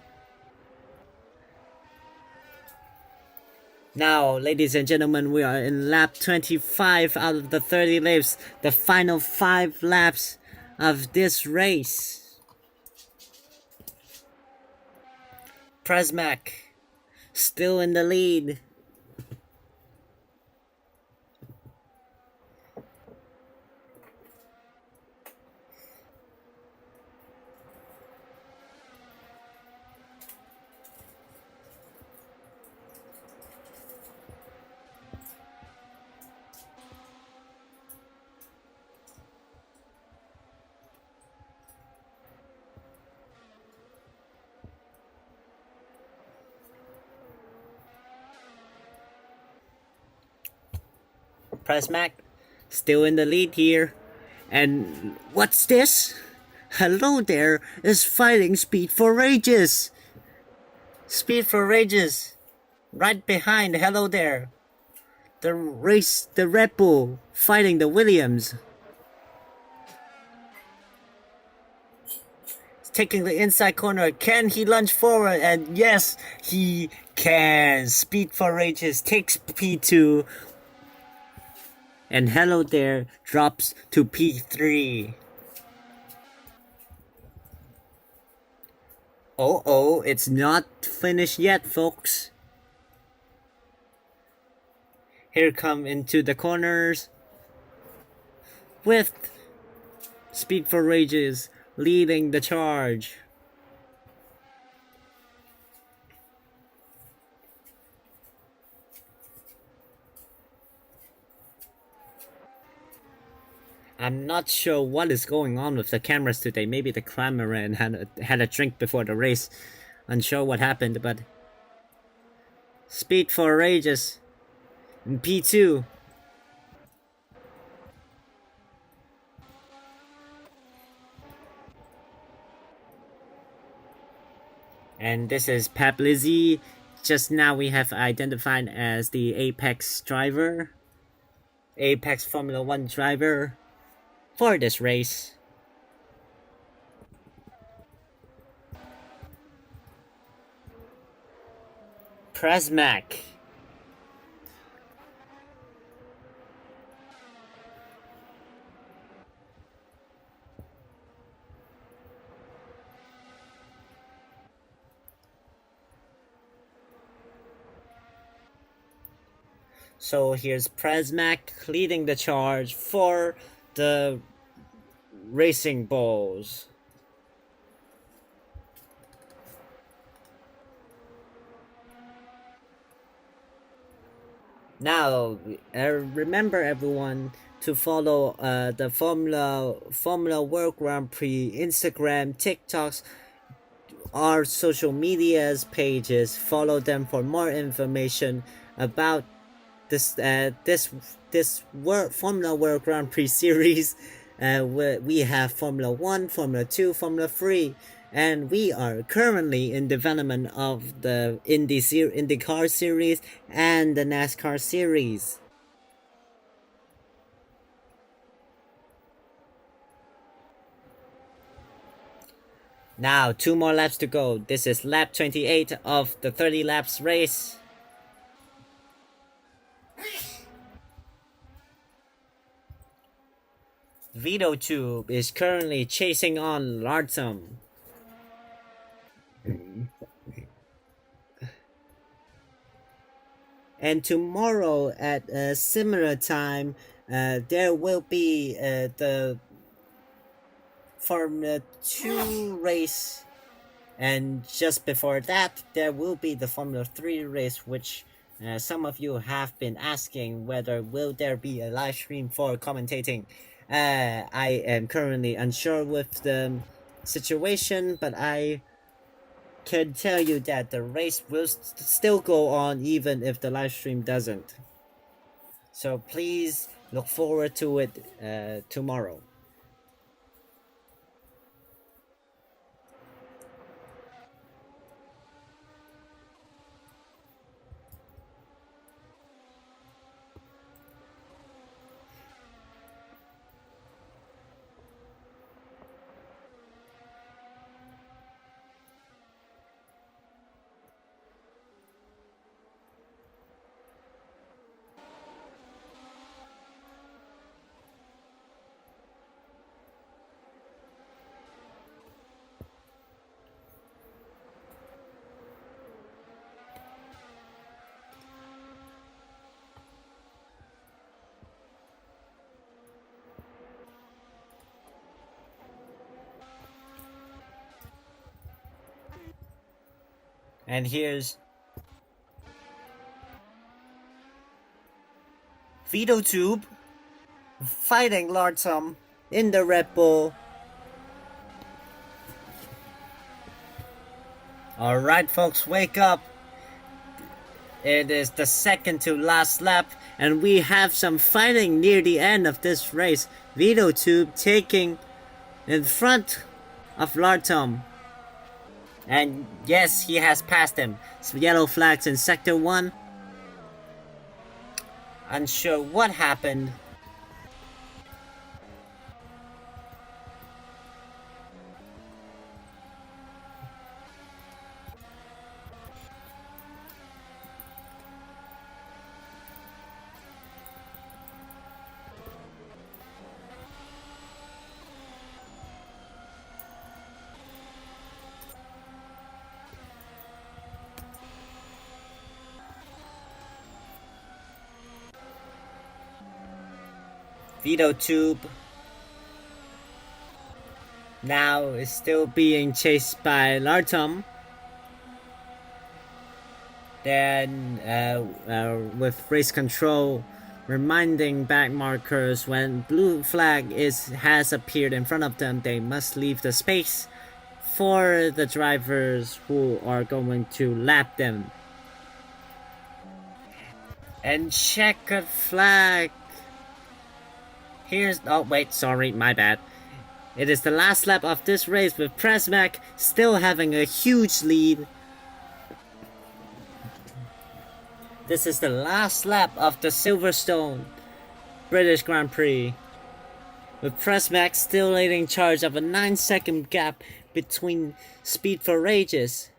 Now, ladies and gentlemen, we are in lap 25 out of the 30 laps. The final 5 laps of this race. Prasmac still in the lead. Prasmac still in the lead here. And what's this? Hello there is fighting Speed for Rages. Speed for Rages. Right behind Hello there. The Red Bull fighting the Williams. Taking the inside corner. Can he lunge forward? And yes, he can. Speed for Rages takes P2. And Hello there drops to P3. Oh, it's not finished yet, folks. Here come into the corners with Speed for Rages leading the charge. I'm not sure what is going on with the cameras today. Maybe the cameraman had a drink before the race. Unsure what happened, but Speed for Rages in P2. And this is Pablizzi. Just now we have identified as the Apex driver. Apex Formula 1 driver for this race. Prasmac. So here's Presmac leading the charge for the Racing Bulls. Now, remember everyone to follow the Formula World Grand Prix Instagram, TikToks, our social medias pages. Follow them for more information about this Formula World Grand Prix series. We have Formula One, Formula Two, Formula Three, and we are currently in development of the IndyCar series and the NASCAR series. Now, 2 more laps to go. This is lap 28 of the 30 laps race. Vito Tube is currently chasing on Lartum. And tomorrow at a similar time, there will be the Formula 2 race. And just before that, there will be the Formula 3 race, which some of you have been asking whether will there be a live stream for commentating. I am currently unsure with the situation, but I can tell you that the race will still go on even if the live stream doesn't. So please look forward to it tomorrow. And here's Vito Tube fighting Lartum in the Red Bull. Alright folks, wake up. It is the second to last lap, and we have some fighting near the end of this race. Vito Tube taking in front of Lartum. And yes, he has passed him. So yellow flags in Sector 1. Unsure what happened. Vito Tube now is still being chased by Lartum. Then with race control reminding back markers when blue flag has appeared in front of them, they must leave the space for the drivers who are going to lap them. And checkered flag. Oh wait, sorry, my bad. It is the last lap of this race with Presmac still having a huge lead. This is the last lap of the Silverstone British Grand Prix, with Presmac still leading charge of a 9-second gap between Speed for Rages.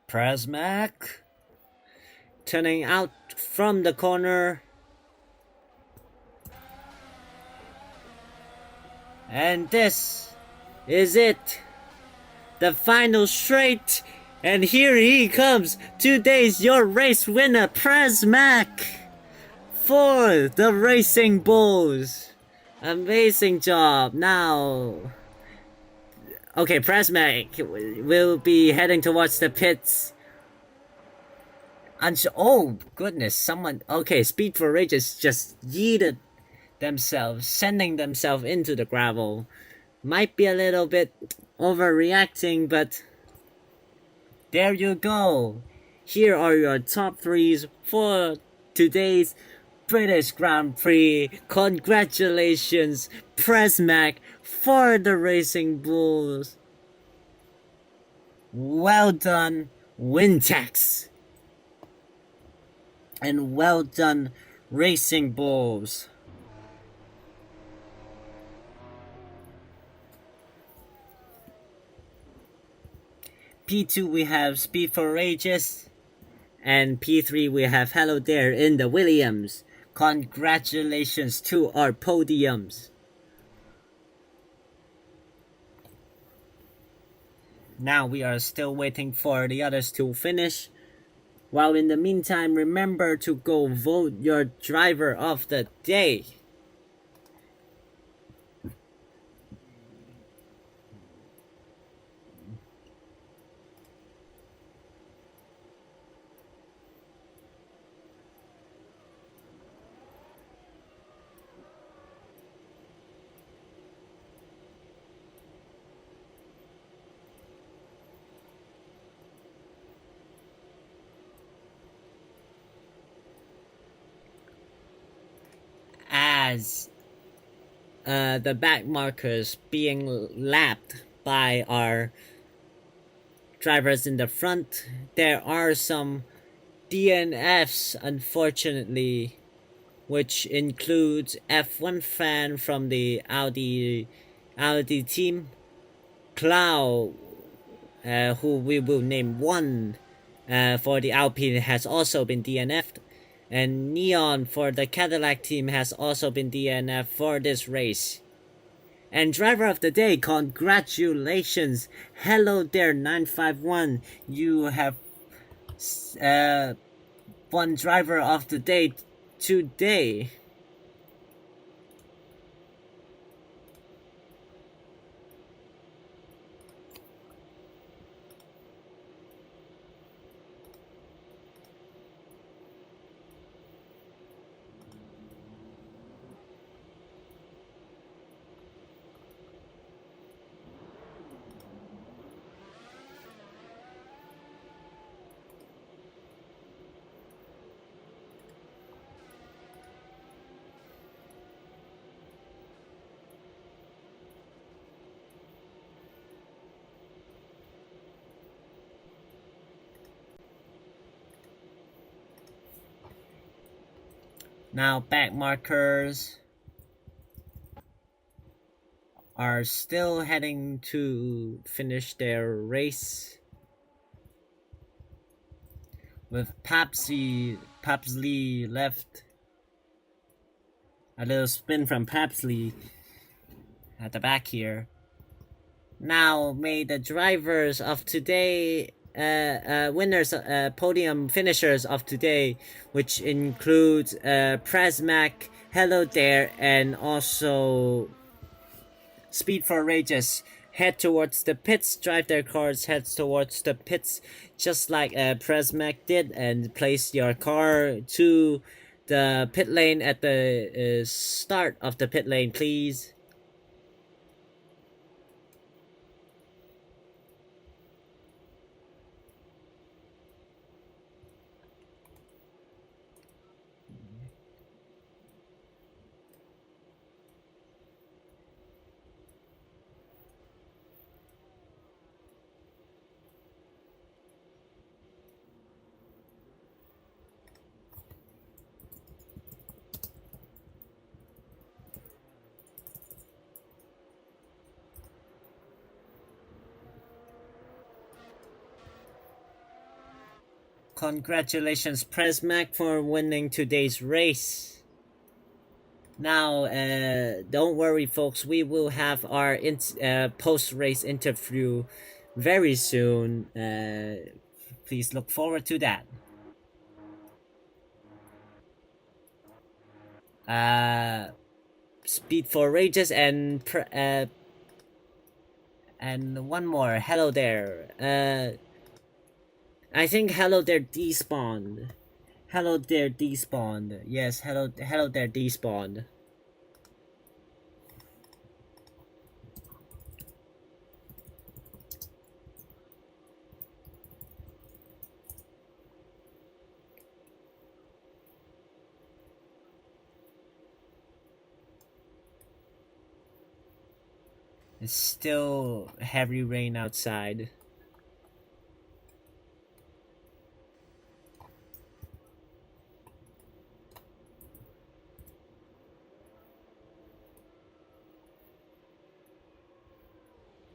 Presmac turning out from the corner. And this is it. The final straight. And here he comes. Today's your race winner, Prasmac, for the Racing Bulls. Amazing job. Now, okay, Prasmac will be heading towards the pits. Oh goodness, someone. Okay, Speed for Rages just yeeted themselves, sending themselves into the gravel. Might be a little bit overreacting, but there you go. Here are your top threes for today's British Grand Prix. Congratulations, Prasmac, for the Racing Bulls. Well done, Wintex. And well done, Racing Bulls. P2 we have Speed for Ages, and P3 we have Hello There in the Williams. Congratulations to our podiums. Now we are still waiting for the others to finish. While in the meantime, remember to go vote your driver of the day. As the back markers being lapped by our drivers in the front, there are some DNFs, unfortunately, which includes F1 fan from the Audi team, Cloud, who we will name 1 for the Alpine, has also been DNF'd. And Neon for the Cadillac team has also been DNF for this race. And driver of the day, congratulations. Hello there, 951. You have won driver of the day today. Now back markers are still heading to finish their race, with Papsley left. A little spin from Papsley at the back here. Now may the drivers of today, winners, podium finishers of today, which includes Prasmac, Hello There, and also Speed for Rages, head towards the pits, drive their cars, head towards the pits, just like Prasmac did, and place your car to the pit lane at the start of the pit lane, please. Congratulations, Presmac, for winning today's race. Now, don't worry, folks. We will have our post race interview very soon. Please look forward to that. Uh, Speed for Rages and one more. Hello there. I think hello there despawned. Hello there despawned. Yes, hello there despawned. It's still heavy rain outside.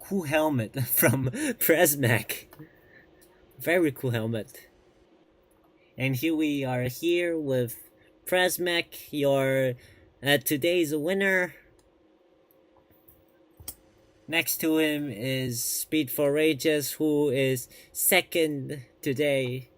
Cool helmet from Presmac. Very cool helmet. And here we are here with Presmac, your today's winner. Next to him is Speed for Rages, who is second today.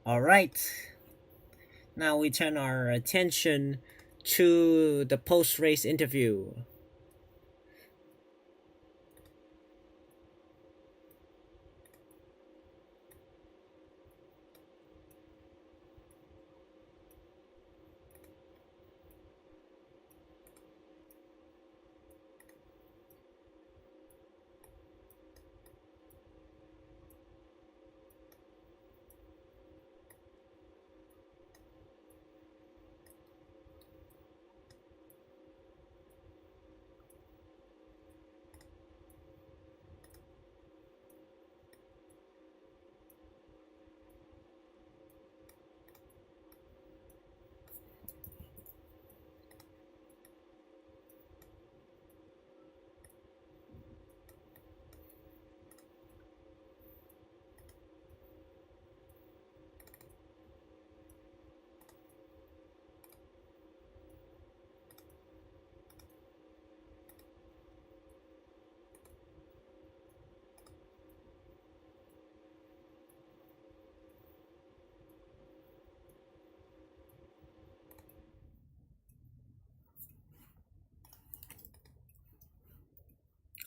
Alright, now we turn our attention to the post race interview.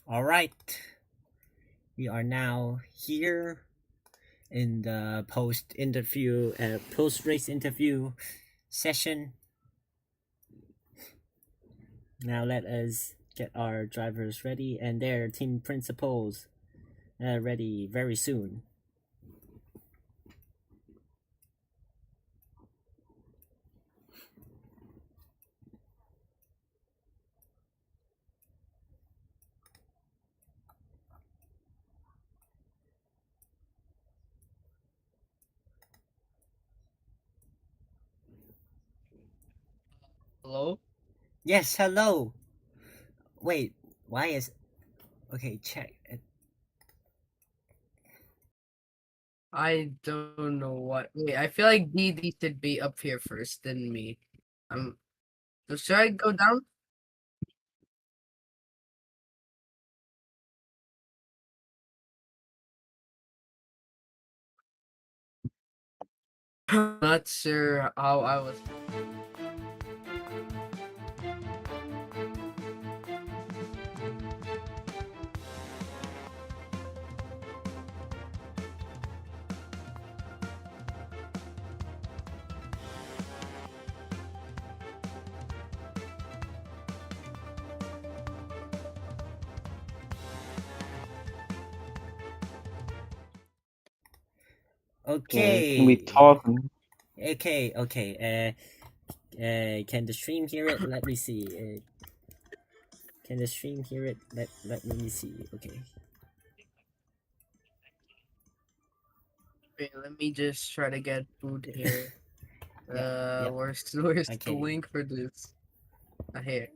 Alright, we are now here in the post race interview session. Now let us get our drivers ready and their team principals ready very soon. Hello? Yes, hello. Wait, why is okay? Check. I don't know what. Wait, I feel like DD should be up here first than me. Um, so should I go down? Not sure how I was. Okay, can we Okay. talk? Okay. Can the stream hear it? Let me see. Can the stream hear it? Let me see. Okay. Wait, let me just try to get food here. Yeah. Yep. Where's the Okay. link for this? Here.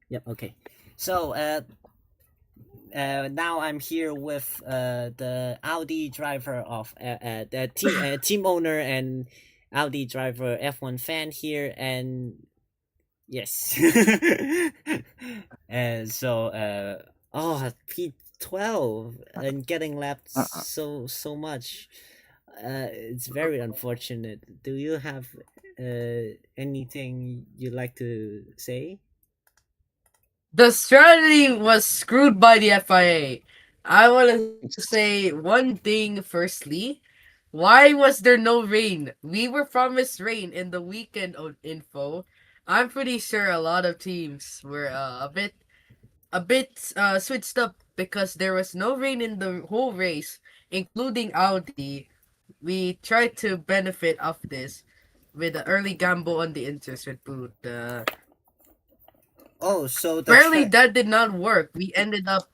Yep. Okay. So now I'm here with the Audi driver of the team owner and Audi driver F1 fan here, and yes. And so oh, P12 and getting lapped Uh, so much. It's very unfortunate. Do you have anything you'd like to say? The strategy was screwed by the FIA. I want to it's say one thing firstly. Why was there no rain? We were promised rain in the weekend info. I'm pretty sure a lot of teams were a bit switched up because there was no rain in the whole race, including Audi. We tried to benefit off this with the early gamble on the interest with boot. Oh, so the Apparently track. that did not work. We ended up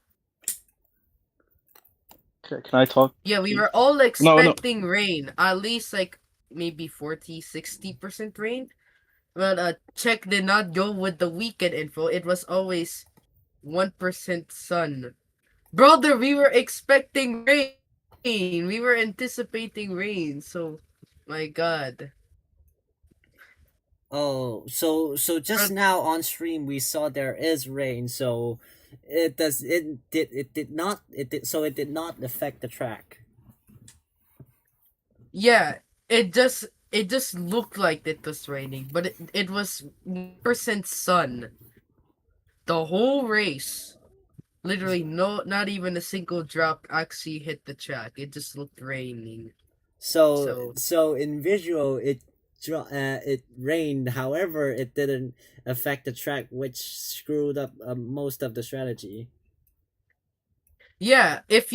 can I talk, Yeah, we please? were all No, no. expecting rain, at least like maybe 40-60% rain. But check did not go with the weekend info. It was always 1% sun. Brother, we were expecting rain. We were anticipating rain. So, my God. Oh, so just But now on stream we saw there is rain, so it did not affect the track. yeah, it just looked like it was raining, but it was 1% sun the whole race. Literally, no, not even a single drop actually hit the track. It just looked raining. So So in visual it rained. However, it didn't affect the track, which screwed up most of the strategy. yeah, if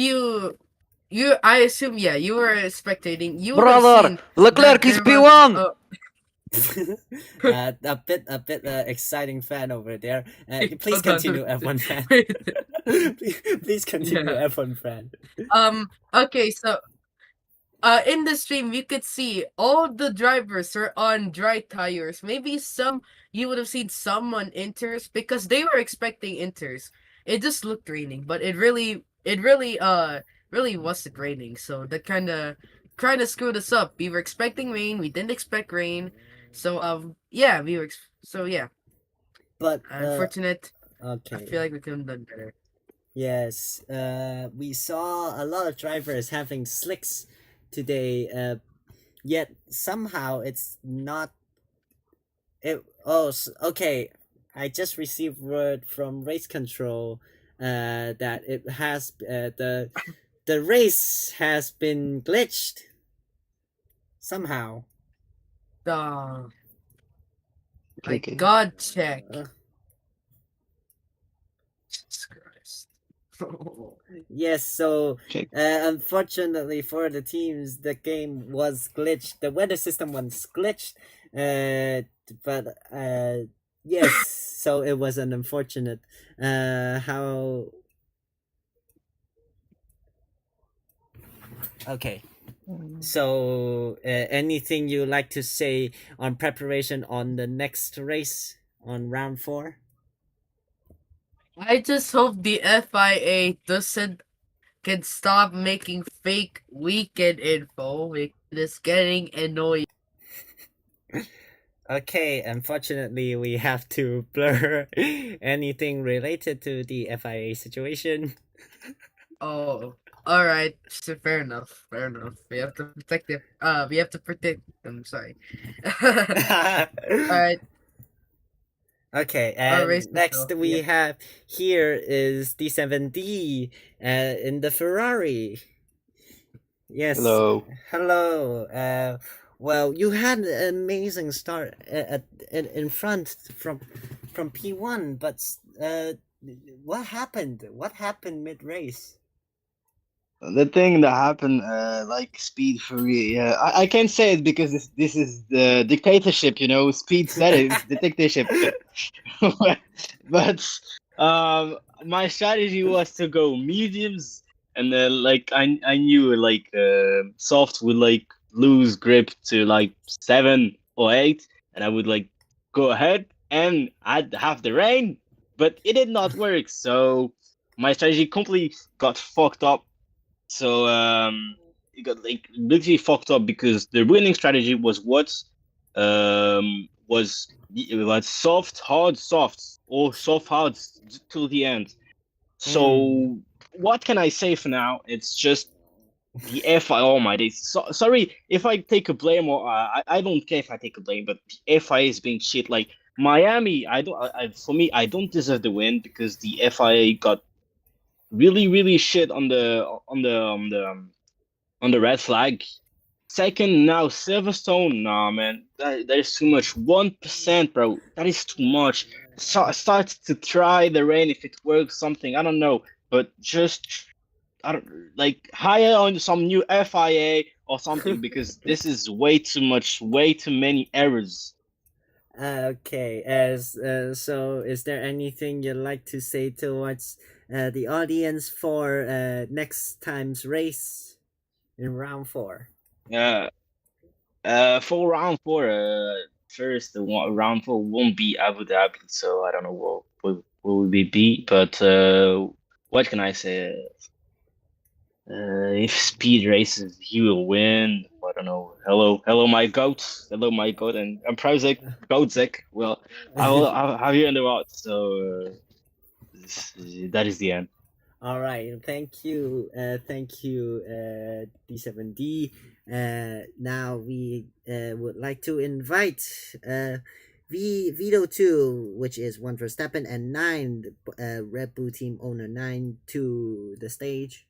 I assume, yeah, you were spectating. You would have Brother, seen Leclerc that is there was P1. A bit exciting fan over there. Please hold on, continue, F1 fan. wait, Please continue, yeah. F1 fan. Okay, so in the stream, you could see all the drivers are on dry tires. Maybe you would have seen someone inters because they were expecting inters. It just looked raining, but it really wasn't raining. So that kind of screwed us up. We were expecting rain. We didn't expect rain. So yeah, so yeah. But Unfortunate. I feel okay. like we could have done better. Yes, we saw a lot of drivers having slicks today, yet somehow it's not. Okay. I just received word from race control that it has the race has been glitched somehow. Uh, Okay, like okay. God check. Uh, Jesus Christ. yes, so Okay. unfortunately for the teams, the game was glitched. The weather system was glitched, but yes, so it was an unfortunate. How? Okay. So, anything you like to say on preparation on the next race on round 4? I just hope the FIA doesn't can stop making fake weekend info because it's getting annoying. Okay, unfortunately, we have to blur anything related to the FIA situation. Oh. All right, so fair enough. Fair enough. We have to protect it. We have to protect. I'm sorry. All right, Okay, our and racing next show. Yeah. we have here is D7D in the Ferrari. Yes, Hello. hello. Well, you had an amazing start in front from P1, but what happened? What happened mid race? The thing that happened, like Speed Fury, I can't say it because this is the dictatorship, you know. Speed said it, it's dictatorship. But my strategy was to go mediums, and then like I knew like soft would like lose grip to like 7 or 8, and I would like go ahead and I'd have the rain, but it did not work. So my strategy completely got fucked up. So it got like literally fucked up because the winning strategy was what was soft, hard, soft, or soft, hard till the end. Hmm. So what can I say for now? It's just the FI. Oh my days! Sorry if I take a blame, or I don't care if I take a blame, but the FIA is being shit. Like Miami, I don't. For me, I don't deserve the win because the FIA got really, really shit on the red flag. Second, now Silverstone. Nah, man, that is too much. 1%, bro. That is too much. Start to try the rain if it works. Something I don't know, but just I don't like hire on some new FIA or something because this is way too much. Way too many errors. Okay, as so, is there anything you'd like to say towards the audience for next time's race in round 4? Yeah. For round 4, first round 4 won't be Abu Dhabi, so I don't know what will we be, but what can I say? If Speed races, he will win. I don't know. Hello, my goat. Hello, my goat, and I'm Prozek, Goatzek. Well, I'll have you in the route. So that is the end. All right, thank you, D7D. Now we would like to invite Vito 2, which is 1 Verstappen, and 9, Red Bull team owner 9, to the stage.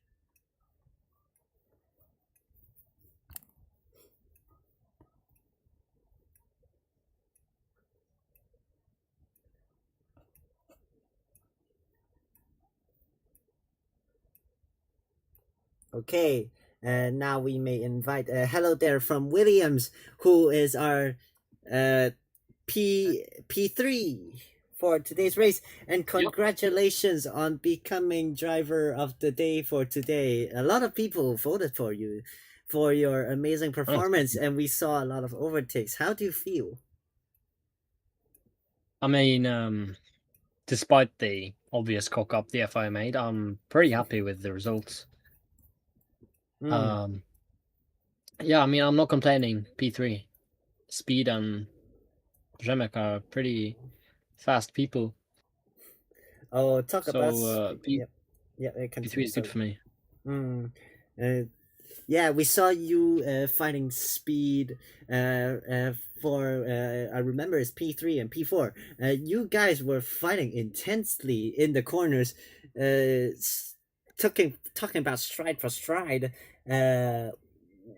Okay, and now we may invite hello there from Williams, who is our uh, P3 for today's race, and Yep. congratulations on becoming driver of the day for today. A lot of people voted for you for your amazing performance, and we saw a lot of overtakes. How do you feel? I mean, despite the obvious cock up the FIA made, I'm pretty happy with the results. Mm. Yeah, I mean, I'm not complaining. P3, Speed and Przemek are pretty fast people. Oh, talk about So yeah, P3 is good for me. Mm. Uh, yeah, we saw you fighting Speed for I remember it's P3 and P4. You guys were fighting intensely in the corners, talking about stride for stride.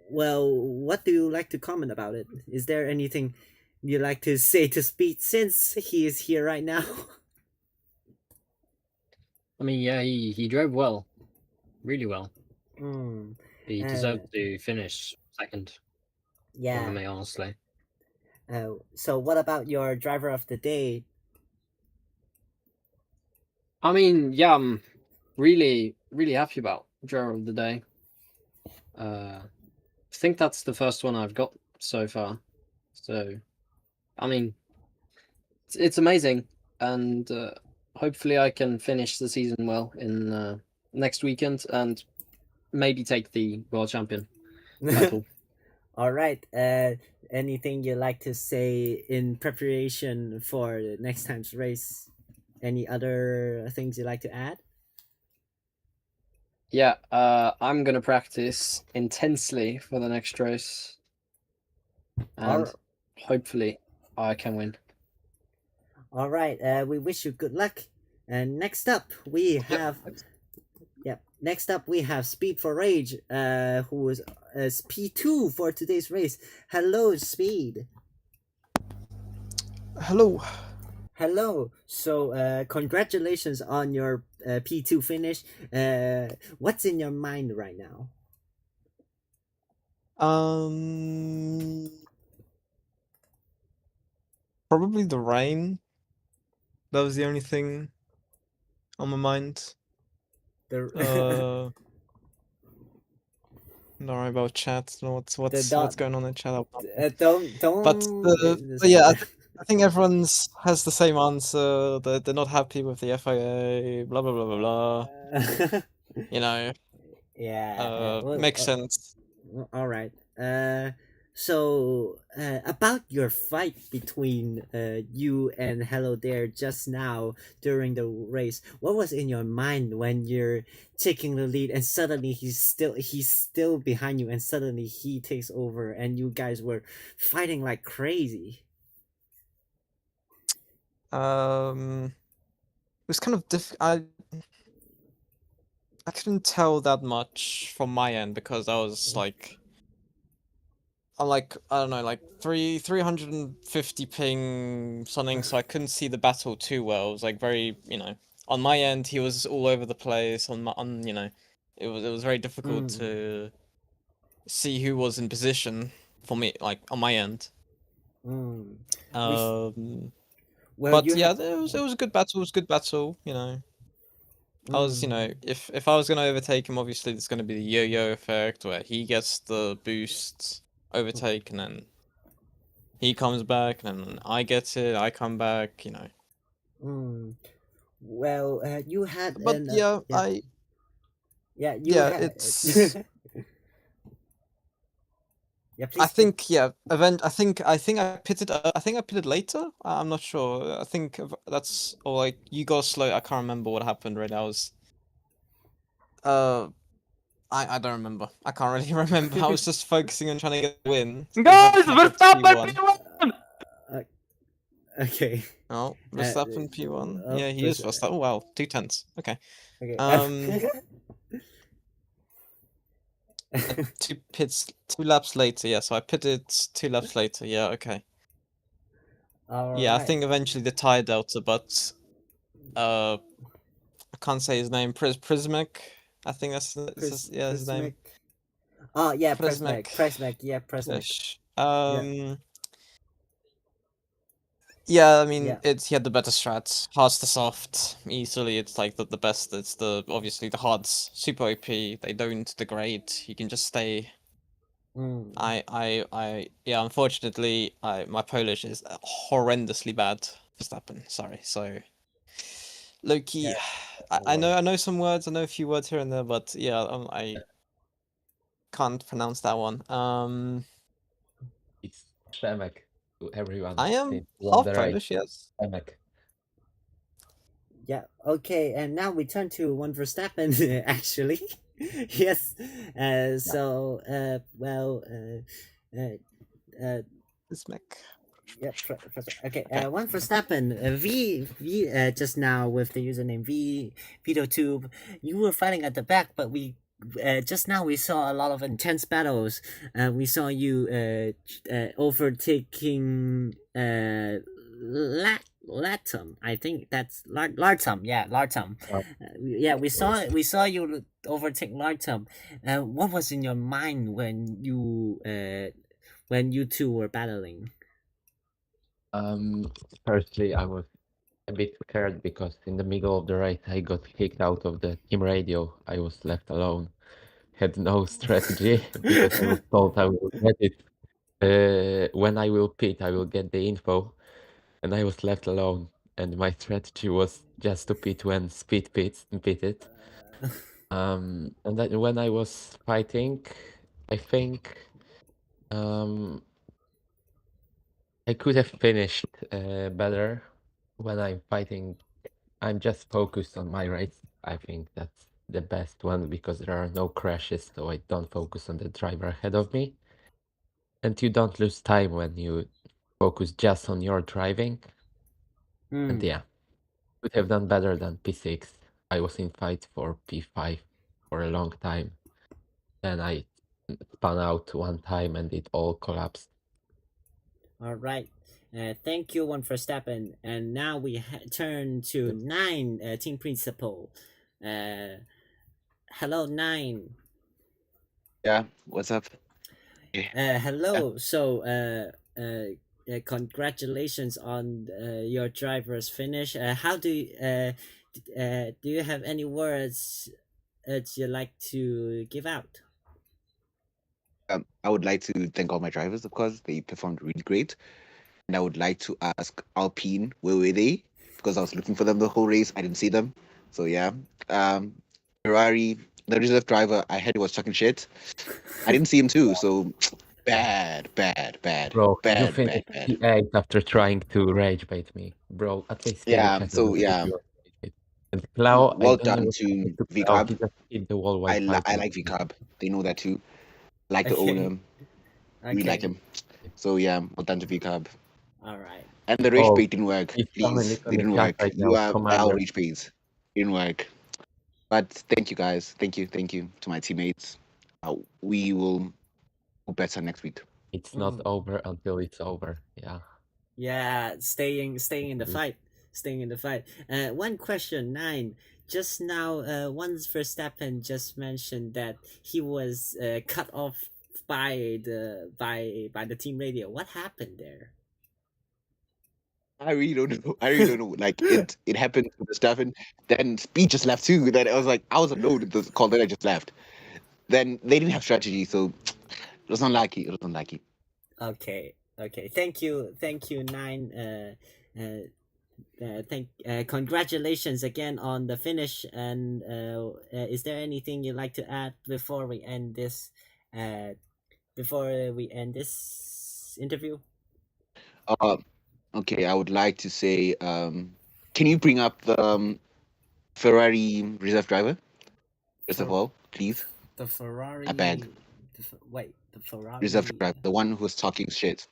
Well, what do you like to comment about it? Is there anything you like to say to Speed since he is here right now? I mean, yeah, he drove well, really well. Mm. He deserved to finish second, if I Yeah. may honestly. So what about your driver of the day? I mean, yeah, I'm really, really happy about driver of the day. I think that's the first one I've got so far. So, I mean, it's amazing, and hopefully I can finish the season well in next weekend and maybe take the world champion title. All right. Anything you like to say in preparation for the next time's race? Any other things you like to add? Yeah, I'm gonna practice intensely for the next race, and All, hopefully I can win. all right. We wish you good luck. And next up, we have Next up, we have Speed for Rage, who is P2 for today's race. Hello, Speed. Hello. Hello. So, congratulations on your P2 finish. What's in your mind right now? Probably the rain. That was the only thing on my mind. The Don't worry about chat. What's dot. going on in chat? Don't. But yeah, I think everyone's has the same answer. They're not happy with the FIA. Blah blah blah blah blah. You know, Yeah. makes sense. All right. So about your fight between you and Hello There just now during the race, what was in your mind when you're taking the lead and suddenly he's still behind you and suddenly he takes over and you guys were fighting like crazy? It was kind of I couldn't tell that much from my end because I was like. I'm like, I don't know, like 350 ping something, so I couldn't see the battle too well. It was like very, on my end he was all over the place. It was very difficult Mm, to see who was in position for me, like on my end. mm. We s- Um, well, but you yeah, had. it was a good battle. It was a good battle. I was, Mm, if I was gonna overtake him, obviously there's gonna be the yo-yo effect where he gets the boost overtake and then he comes back, and then I get it. I come back. mm. Well, you had But an yeah, yeah, you yeah, had. it's. Yeah, I please. think I think I pitted. I think I pitted later. I'm not sure. I think that's or like you go slow. I can't remember what happened. Right, I was. Uh, I don't remember. I can't really remember. I was just focusing on trying to get a win. Because I Guys, kept up to Verstappen P1. P1! Uh, okay. Oh, Uh, Verstappen P1. uh, Yeah, he is Vers- Verstappen. Oh wow, 2 tenths. Okay. okay. Um. Two laps later, yeah, so I pitted 2 laps later, yeah, okay. All Yeah, I right. think eventually the tire delta, but I can't say his name. Prismic, I think yeah, his name. Prismic. Oh yeah, Prismic. Prismic. Yeah, Prismic. Ish. Yeah, Yeah, I mean, yeah. he had the better strats. Hard's to soft, easily. It's like the best. It's obviously the hard's super OP. They don't degrade. You can just stay. Mm. Yeah. Unfortunately, my Polish is horrendously bad. Verstappen, sorry. So, low key, Yeah. I know some words. I know a few words here and there, but yeah, I can't pronounce that one. It's Przemek to everyone I am since won half the race. Polish, yes. Przemek. Yeah. Okay. And now we turn to one Verstappen. Actually, yes. So. Well. Bismek. Yeah. Okay. Okay. One Verstappen. V. Just now with the username VitoTube. You were fighting at the back, but we. Just now we saw a lot of intense battles. We saw you overtaking Latum. I think that's Lartum. Yeah, Lartum. Yeah, we saw you overtake Lartum. What was in your mind when you two were battling? Firstly, I was a bit scared because in the middle of the race I got kicked out of the team radio. I was left alone. Had no strategy because I was told I will get it. When I will pit, I will get the info, and I was left alone. And my strategy was just to pit when speed pitted. And then when I was fighting, I think I could have finished better when I'm fighting. I'm just focused on my race. I think the best one because there are no crashes, so I don't focus on the driver ahead of me. And you don't lose time when you focus just on your driving. And Mm. yeah, could have done better than P6. I was in fight for P5 for a long time. Then I spun out one time and it all collapsed. All right. Thank you, one for stepping. And now we turn to Nine, team principal. Hello, Nine. Yeah, what's up? Yeah. Hello. So, congratulations on your driver's finish. How do you have any words that you like to give out? I would like to thank all my drivers, of course. They performed really great. And I would like to ask Alpine, where were they? Because I was looking for them the whole race. I didn't see them. So yeah. Um, Ferrari, the reserve driver, I heard he was talking shit. I didn't see him too. So bad, bad, bad, Bro, you bad, finished bad, bad. P8 after trying to rage bait me. Bro, at least steady Yeah. chat So yeah. you were rage bait. And Clau, I Well don't know done what to happened to Clau. VCAB. He just hit the wall while I fighting. like VCAB. They know that too. Like the Okay. owner. We like Okay. him. So yeah, well done to VCAB. All right. And the rage Oh, bait didn't work. he's telling Please, it they on the didn't chat work. right You now, are our Commander. rage baits. Didn't work. But thank you guys. Thank you to my teammates. We will do better next week. It's not Mm. over until it's over. Yeah. Yeah, staying in the Mhm. fight, staying in the fight. One question, Nine. Just now, once Verstappen just mentioned that he was cut off by the team radio. What happened there? I really don't know. I really don't know. Like it happened to the stuff, and then Speed just left too. Then I was like, I was alone in the call. Then I just left. Then they didn't have strategy, so it was unlucky. It was unlucky. Okay, okay. Thank you, Nine. Congratulations again on the finish. And is there anything you'd like to add before we end this? Before we end this interview? Uh, okay. I would like to say, can you bring up the Ferrari reserve driver first of For all, please? the Ferrari. I beg. Wait, the Ferrari. Reserve driver, the one who was talking shit.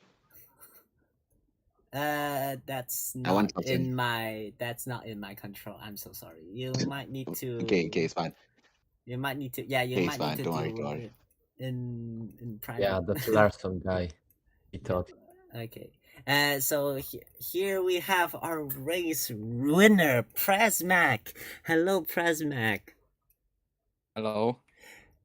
That's I want not something. that's not in my control. I'm so sorry. You might need to. Okay, it's fine. You might need to. Yeah, you Okay, it's might need fine. to Don't worry, deal don't with worry. it in private. Yeah, that's Larson guy. He thought. Okay. So here we have our race winner, Presmac. Hello, Presmac. Hello.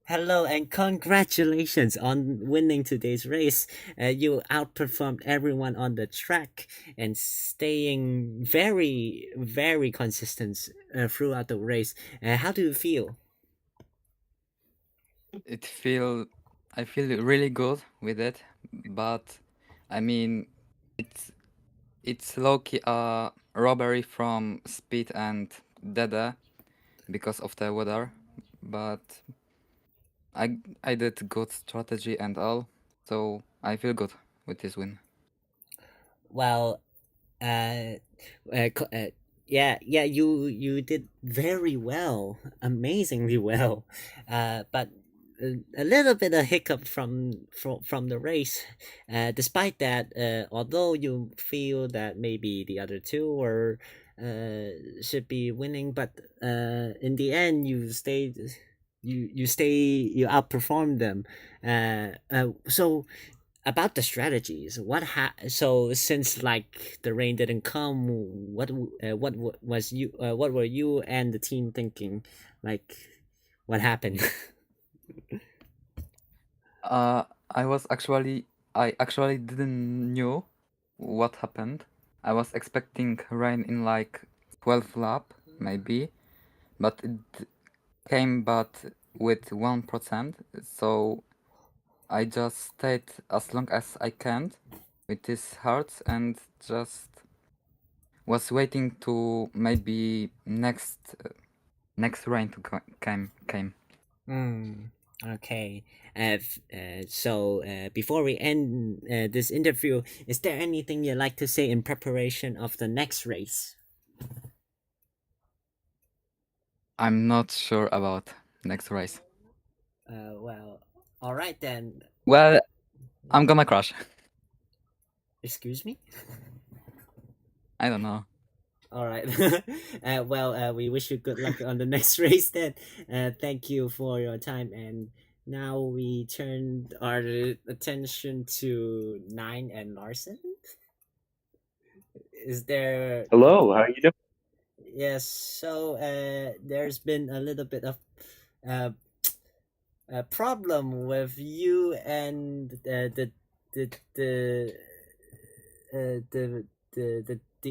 Hello, and congratulations on winning today's race. You outperformed everyone on the track and staying very, very consistent throughout the race. How do you feel? I feel really good with it, but I mean, it's low-key a robbery from Speed and Dede because of the weather, but I did good strategy and all, so I feel good with this win. Well, uh, yeah, you did very well, amazingly well, but a little bit of hiccup from the race. Despite that, although you feel that maybe the other two were should be winning, but in the end you outperformed them. So about the strategies, so since like the rain didn't come, what were you and the team thinking, like what happened? I actually didn't knew what happened. I was expecting rain in like 12th lap maybe, but it came but with 1%, so I just stayed as long as I can with this heart and just was waiting to maybe next rain to came. Okay. So before we end this interview, is there anything you'd like to say in preparation of the next race? I'm not sure about next race. Well, all right then. Well, I'm gonna crash. Excuse me. I don't know. All right. Well, we wish you good luck on the next race then. Thank you for your time. And now we turn our attention to Nine and Larson. Is there? Hello, how you doing? Yes. So there's been a little bit of uh, a problem with you and the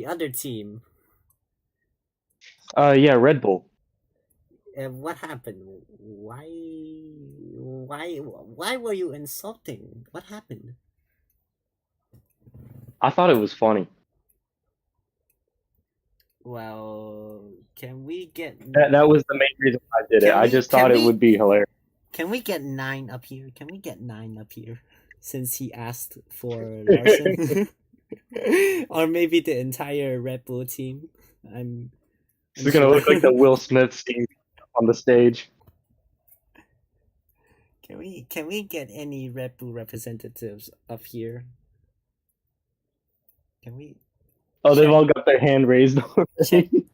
other team. Yeah, Red Bull. What happened? Why were you insulting? What happened? I thought it was funny. Well, can we get That was the main reason I did it. Can I we- just can thought it we- would be hilarious. Can we get Nine up here? Can we get Nine up here? Since he asked for Larson. Or maybe the entire Red Bull team. I'm It's gonna look like the Will Smith scene on the stage. Can we get any Red Bull representatives up here? Can we Oh, they've all got their hand raised.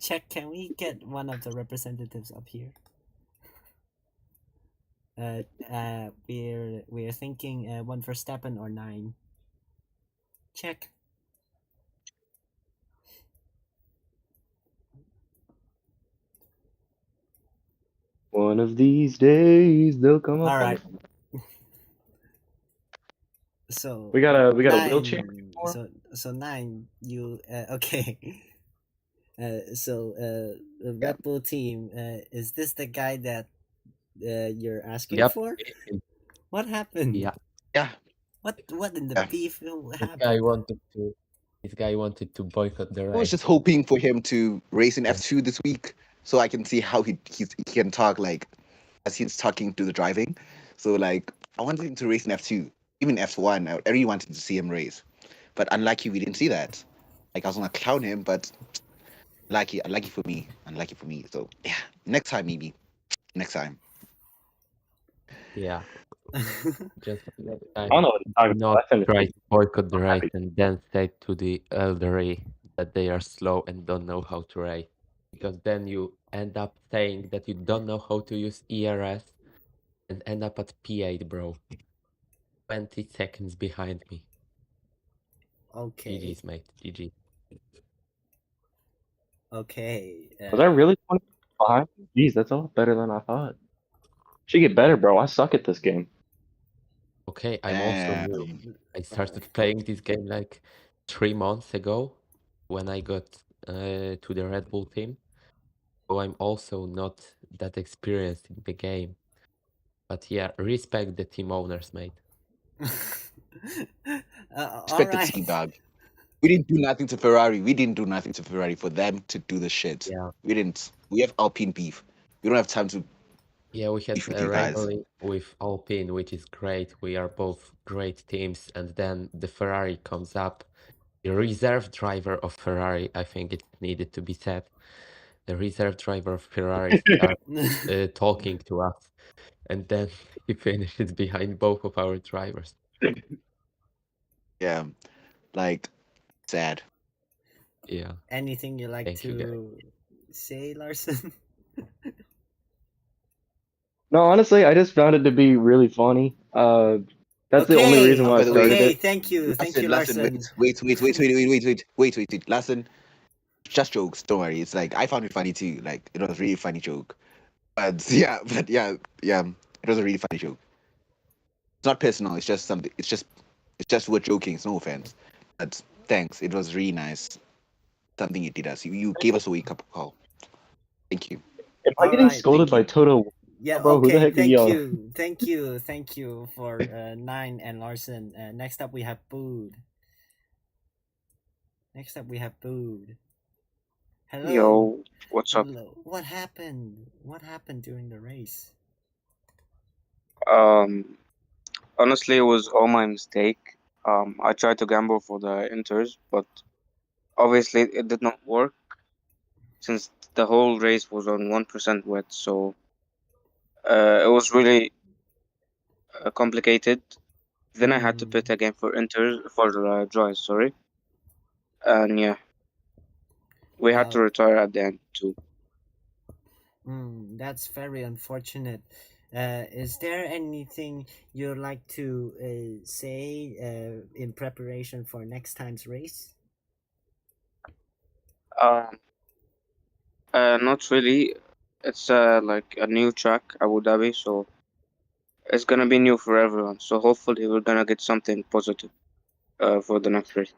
check? Can we get one of the representatives up here? We're thinking one for Steppen or Nine. Check. One of these days they'll come up. All right. So We got a Nine, wheelchair. So Nine, you okay? The Red Bull team. Is this the guy that you're asking Yep. for? What happened? Yeah. Yeah. What in the Yeah. beef This happened? guy wanted to boycott the I was race. just hoping for him to race in F2 this week, so I can see how he can talk like as he's talking to the driving. So like I wanted him to race in F2, even F1. I really wanted to see him race, but unlucky we didn't see that. Like I was gonna clown him, but unlucky for me. So yeah, next time maybe. Next time. Yeah. Just next I time, don't know what you're talking not about. I finished try it. to boycott the I'm race happy. and then say to the elderly that they are slow and don't know how to race. Because then you end up saying that you don't know how to use ERS and end up at P8, bro. 20 seconds behind me. Okay. GG's, mate. GG. Okay. Was I really 20 behind? Jeez, that's a lot better than I thought. Should get better, bro. I suck at this game. Okay, I'm also new. Damn. I started playing this game like 3 months ago when I got to the Red Bull team. So I'm also not that experienced in the game. But yeah, respect the team owners, mate. All Expect the right. team, dog. We didn't do nothing to Ferrari. We didn't do nothing to Ferrari for them to do the shit. Yeah. We didn't. We have Alpine beef. We don't have time to. Yeah, we had Beef with a you guys. rivalry with Alpine, which is great. We are both great teams, and then the Ferrari comes up. The reserve driver of Ferrari, I think it needed to be said. The reserve driver of Ferrari starts talking to us, and then he finishes behind both of our drivers. Yeah, like sad. Yeah. Anything you like Thank you, guys. to say, Larson? No, honestly, I just found it to be really funny. That's the only reason why I By the way, started Okay, it. thank you, Larson. Wait. Larson, just jokes. Don't worry. It's like I found it funny too. Like it was a really funny joke. But yeah, it was a really funny joke. It's not personal. It's just something. It's just we're joking. It's no offense. But thanks. It was really nice. Something you did us. You gave us a wake up call. Thank you. Am I getting Alright, scolded by thank you. Toto? Yeah, Bro, who the okay, heck are you? thank you for Nine and Larson. Next up we have Bood. Hello. Yo, what's up? Hello. What happened? What happened during the race? Honestly, it was all my mistake. I tried to gamble for the Inters, but obviously it did not work since the whole race was on 1% wet, so it was really complicated. Then I had to pit again for dry, sorry, and yeah, we had to Well, retire at the end too. that's very unfortunate. Is there anything you'd like to say in preparation for next time's race? Um, Not really. It's like a new track, Abu Dhabi, so it's gonna be new for everyone. So hopefully we're gonna get something positive for the next race.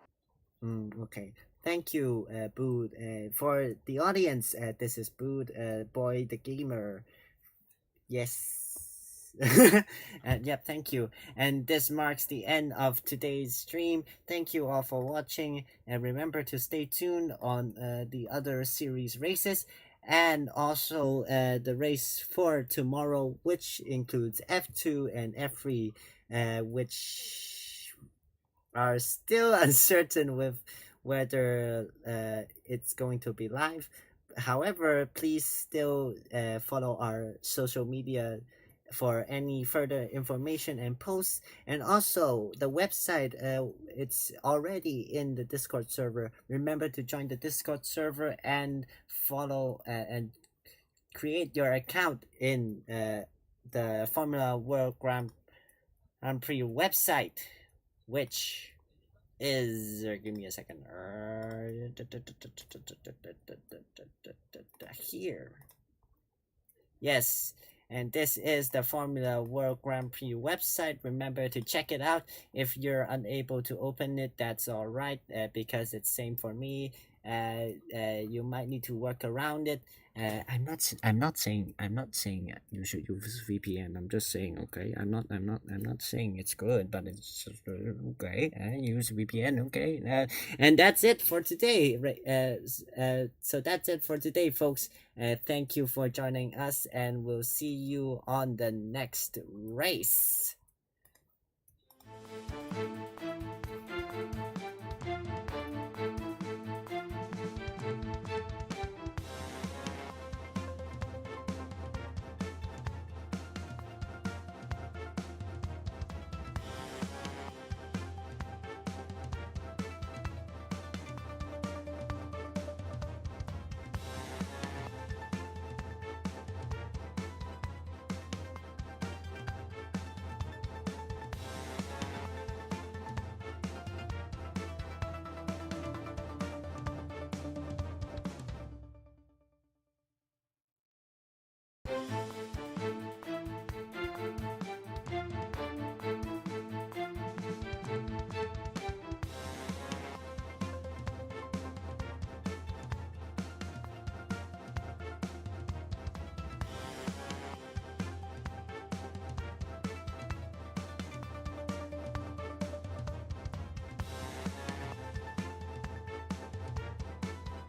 Okay. Thank you, Boot. For the audience, this is Boot, Boy the Gamer. Yes. Yep, thank you. And this marks the end of today's stream. Thank you all for watching. And remember to stay tuned on the other series races and also the race for tomorrow, which includes F2 and F3, which are still uncertain with whether it's going to be live. However, please still follow our social media for any further information and posts, and also the website, it's already in the Discord server. Remember to join the Discord server and follow and create your account in the Formula World Grand Prix website, which is give me a second here. Yes, and this is the Formula World Grand Prix website. Remember to check it out. If you're unable to open it, that's all right, because it's same for me. You might need to work around it. I'm not saying you should use VPN. I'm just saying, okay. I'm not saying it's good, but it's just, okay. Use VPN, okay. And that's it for today. So that's it for today, folks. Thank you for joining us, and we'll see you on the next race.